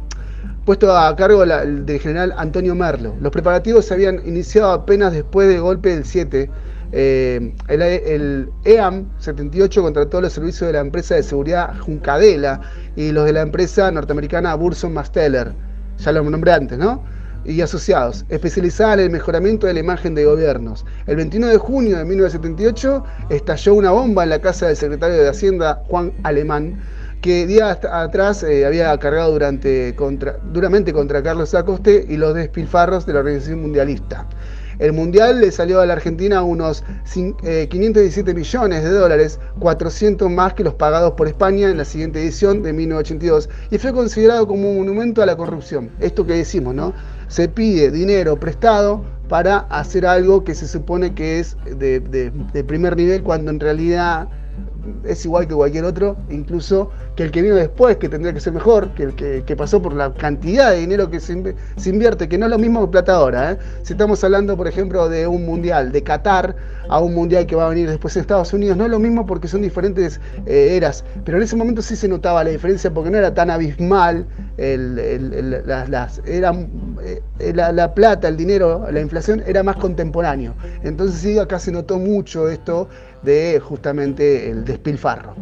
puesto a cargo del general Antonio Merlo. Los preparativos se habían iniciado apenas después del golpe del 7. El EAM 78 contrató los servicios de la empresa de seguridad Juncadela y los de la empresa norteamericana Burson Marsteller, ya lo nombré antes, ¿no? Y asociados, especializada en el mejoramiento de la imagen de gobiernos. El 21 de junio de 1978 estalló una bomba en la casa del secretario de Hacienda, Juan Alemán, que días atrás había cargado duramente contra Carlos Lacoste y los despilfarros de la Organización Mundialista. El Mundial le salió a la Argentina unos 517 millones de dólares, 400 más que los pagados por España en la siguiente edición de 1982, y fue considerado como un monumento a la corrupción. Esto que decimos, ¿no? Se pide dinero prestado para hacer algo que se supone que es de primer nivel, cuando en realidad es igual que cualquier otro, incluso que el que vino después, que tendría que ser mejor, que el que pasó por la cantidad de dinero que se invierte, que no es lo mismo que plata ahora, ¿eh? Si estamos hablando, por ejemplo, de un mundial de Qatar a un mundial que va a venir después en Estados Unidos, no es lo mismo porque son diferentes eras, pero en ese momento sí se notaba la diferencia porque no era tan abismal la plata, el dinero, la inflación era más contemporáneo. Entonces sí, acá se notó mucho esto de justamente el despilfarro.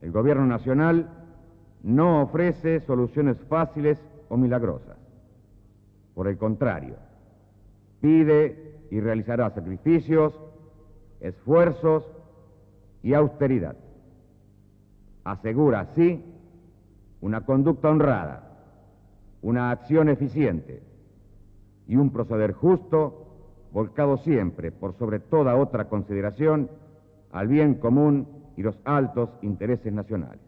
El gobierno nacional no ofrece soluciones fáciles o milagrosas. Por el contrario, pide y realizará sacrificios, esfuerzos y austeridad. Asegura así una conducta honrada, una acción eficiente y un proceder justo, volcado siempre, por sobre toda otra consideración, al bien común y los altos intereses nacionales.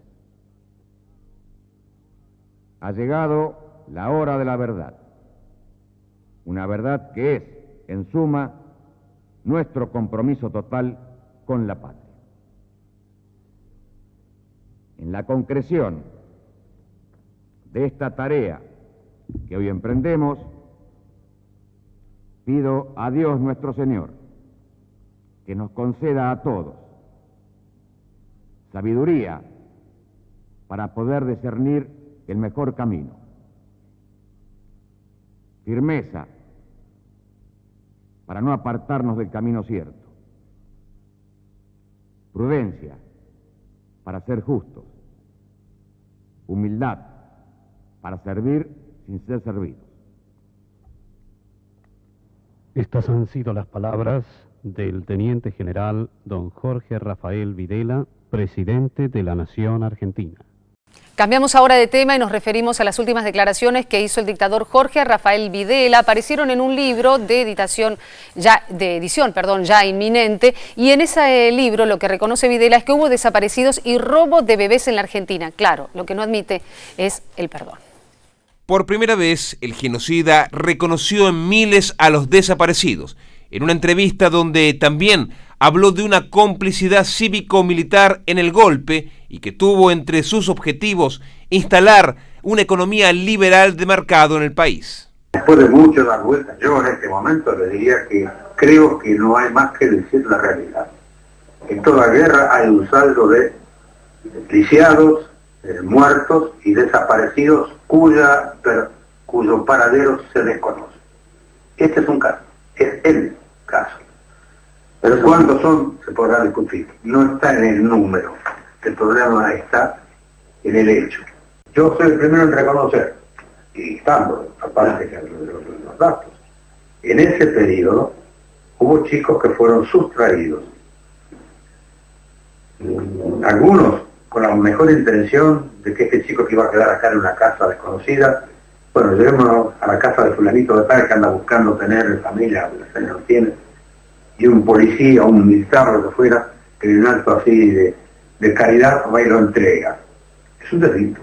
Ha llegado la hora de la verdad, una verdad que es, en suma, nuestro compromiso total con la patria. En la concreción de esta tarea que hoy emprendemos, pido a Dios nuestro Señor que nos conceda a todos sabiduría para poder discernir el mejor camino, firmeza para no apartarnos del camino cierto, prudencia para ser justos, humildad para servir sin ser servidos. Estas han sido las palabras del Teniente General don Jorge Rafael Videla, presidente de la Nación Argentina. Cambiamos ahora de tema y nos referimos a las últimas declaraciones que hizo el dictador Jorge Rafael Videla. Aparecieron en un libro de edición ya inminente, y en ese libro lo que reconoce Videla es que hubo desaparecidos y robo de bebés en la Argentina. Claro, lo que no admite es el perdón. Por primera vez, el genocida reconoció en miles a los desaparecidos, en una entrevista donde también habló de una complicidad cívico-militar en el golpe y que tuvo entre sus objetivos instalar una economía liberal de mercado en el país. Después de mucho dar vueltas, yo en este momento le diría que creo que no hay más que decir la realidad. En toda guerra hay un saldo de lisiados, muertos y desaparecidos cuyo paradero se desconoce. Este es un caso, es el caso. Pero cuántos son, se podrá discutir. No está en el número. El problema está en el hecho. Yo soy el primero en reconocer, y estando aparte de los datos, en ese periodo hubo chicos que fueron sustraídos. Algunos con la mejor intención de que este chico que iba a quedar acá en una casa desconocida, bueno, llevémonos a la casa de fulanito de tal que anda buscando tener familia, la no tiene, y un policía o un militar o lo que fuera, que en un acto así de caridad va y lo entrega. Es un delito,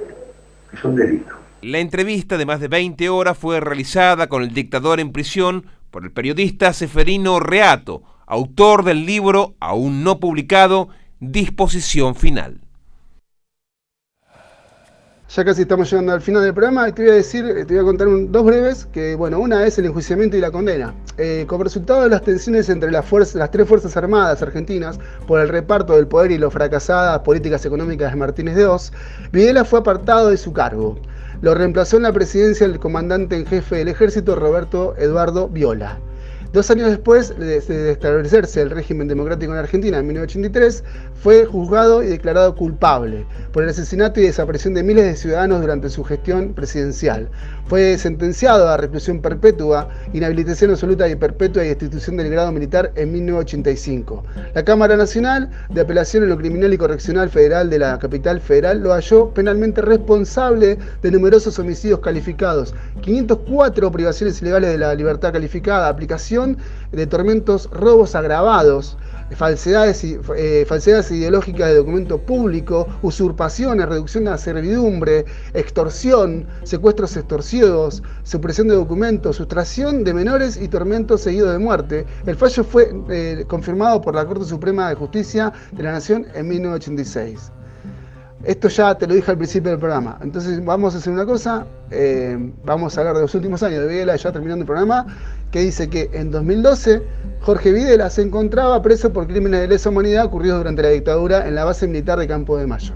es un delito. La entrevista de más de 20 horas fue realizada con el dictador en prisión por el periodista Seferino Reato, autor del libro aún no publicado, Disposición Final. Ya casi estamos llegando al final del programa y te voy a contar dos breves, que bueno, una es el enjuiciamiento y la condena. Como resultado de las tensiones entre las tres fuerzas armadas argentinas por el reparto del poder y las fracasadas políticas económicas de Martínez de Hoz, Videla fue apartado de su cargo. Lo reemplazó en la presidencia el comandante en jefe del ejército, Roberto Eduardo Viola. 2 años después de establecerse el régimen democrático en Argentina, en 1983, fue juzgado y declarado culpable por el asesinato y desaparición de miles de ciudadanos durante su gestión presidencial. Fue sentenciado a reclusión perpetua, inhabilitación absoluta y perpetua y destitución del grado militar en 1985. La Cámara Nacional de Apelación en lo Criminal y Correccional Federal de la Capital Federal lo halló penalmente responsable de numerosos homicidios calificados, 504 privaciones ilegales de la libertad calificada, aplicación de tormentos, robos agravados, falsedades ideológicas de documento público, usurpaciones, reducción a servidumbre, extorsión, secuestros extorsivos, supresión de documentos, sustracción de menores y tormentos seguidos de muerte. El fallo fue confirmado por la Corte Suprema de Justicia de la Nación en 1986. Esto ya te lo dije al principio del programa. Entonces vamos a hacer una cosa, vamos a hablar de los últimos años de Videla, ya terminando el programa, que dice que en 2012 Jorge Videla se encontraba preso por crímenes de lesa humanidad ocurridos durante la dictadura en la base militar de Campo de Mayo.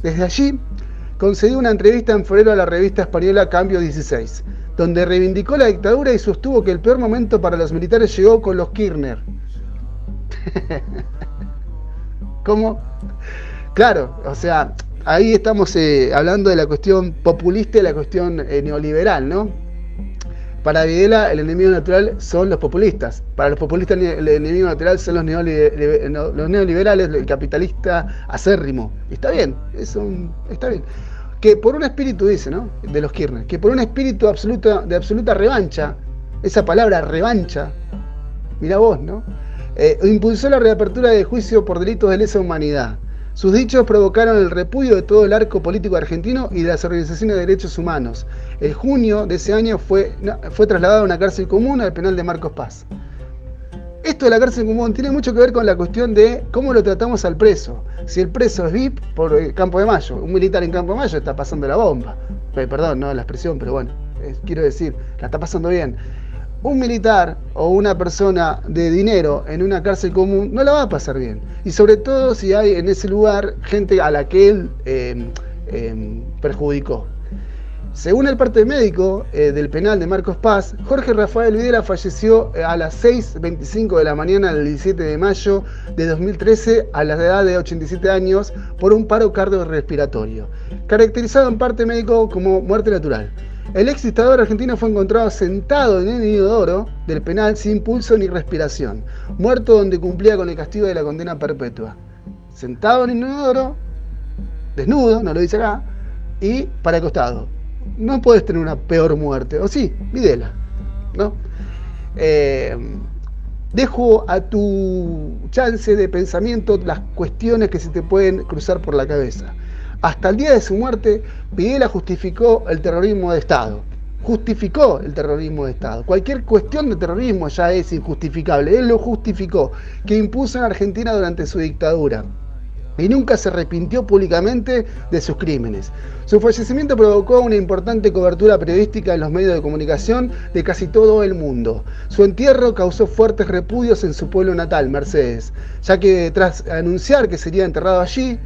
Desde allí concedió una entrevista en febrero a la revista española Cambio 16, donde reivindicó la dictadura y sostuvo que el peor momento para los militares llegó con los Kirchner. ¿Cómo? Claro, o sea, ahí estamos hablando de la cuestión populista y la cuestión neoliberal, ¿no? Para Videla el enemigo natural son los populistas. Para los populistas el enemigo natural son los neoliberales, el capitalista acérrimo. Y está bien, está bien. Que por un espíritu, dice, ¿no? De los Kirchner, que por un espíritu de absoluta revancha, esa palabra revancha, mirá vos, ¿no? Impulsó la reapertura de juicio por delitos de lesa humanidad. Sus dichos provocaron el repudio de todo el arco político argentino y de las organizaciones de derechos humanos. En junio de ese año fue trasladado a una cárcel común al penal de Marcos Paz. Esto de la cárcel común tiene mucho que ver con la cuestión de cómo lo tratamos al preso. Si el preso es VIP por el Campo de Mayo, un militar en Campo de Mayo está pasando la bomba. Perdón, no la expresión, pero bueno, quiero decir, la está pasando bien. Un militar o una persona de dinero en una cárcel común no la va a pasar bien. Y sobre todo si hay en ese lugar gente a la que él perjudicó. Según el parte médico del penal de Marcos Paz, Jorge Rafael Videla falleció a las 6:25 de la mañana del 17 de mayo de 2013 a la edad de 87 años por un paro cardiorrespiratorio, caracterizado en parte médico como muerte natural. El ex dictador argentino fue encontrado sentado en el inodoro del penal sin pulso ni respiración, muerto donde cumplía con el castigo de la condena perpetua. Sentado en el inodoro, desnudo, no lo dice acá, y para el costado. No puedes tener una peor muerte, o sí, Videla, ¿no? Dejo a tu chance de pensamiento las cuestiones que se te pueden cruzar por la cabeza. Hasta el día de su muerte, Videla justificó el terrorismo de Estado. Justificó el terrorismo de Estado. Cualquier cuestión de terrorismo ya es injustificable. Él lo justificó, que impuso en Argentina durante su dictadura. Y nunca se arrepintió públicamente de sus crímenes. Su fallecimiento provocó una importante cobertura periodística en los medios de comunicación de casi todo el mundo. Su entierro causó fuertes repudios en su pueblo natal, Mercedes, ya que tras anunciar que sería enterrado allí,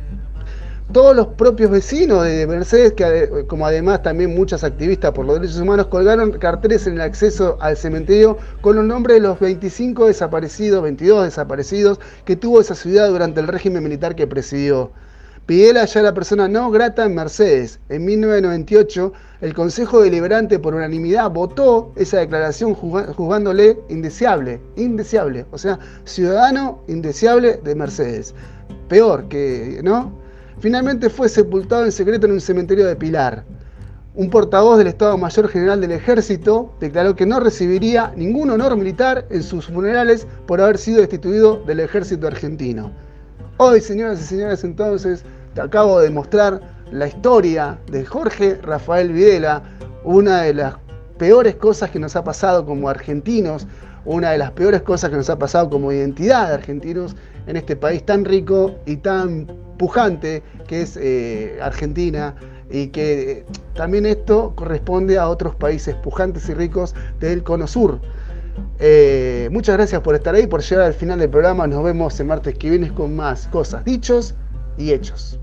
todos los propios vecinos de Mercedes, que como además también muchas activistas por los derechos humanos, colgaron carteles en el acceso al cementerio con los nombres de los 22 desaparecidos que tuvo esa ciudad durante el régimen militar que presidió. Videla ya era persona no grata en Mercedes. En 1998, el Consejo Deliberante por unanimidad votó esa declaración juzgándole indeseable, o sea, ciudadano indeseable de Mercedes. Peor que, ¿no? Finalmente fue sepultado en secreto en un cementerio de Pilar. Un portavoz del Estado Mayor General del Ejército declaró que no recibiría ningún honor militar en sus funerales por haber sido destituido del ejército argentino. Hoy, señoras y señores, entonces, te acabo de mostrar la historia de Jorge Rafael Videla, una de las peores cosas que nos ha pasado como argentinos, una de las peores cosas que nos ha pasado como identidad de argentinos en este país tan rico y tan pujante que es Argentina, y que también esto corresponde a otros países pujantes y ricos del Cono Sur. Muchas gracias por estar ahí, por llegar al final del programa. Nos vemos el martes que viene con más cosas, dichos y hechos.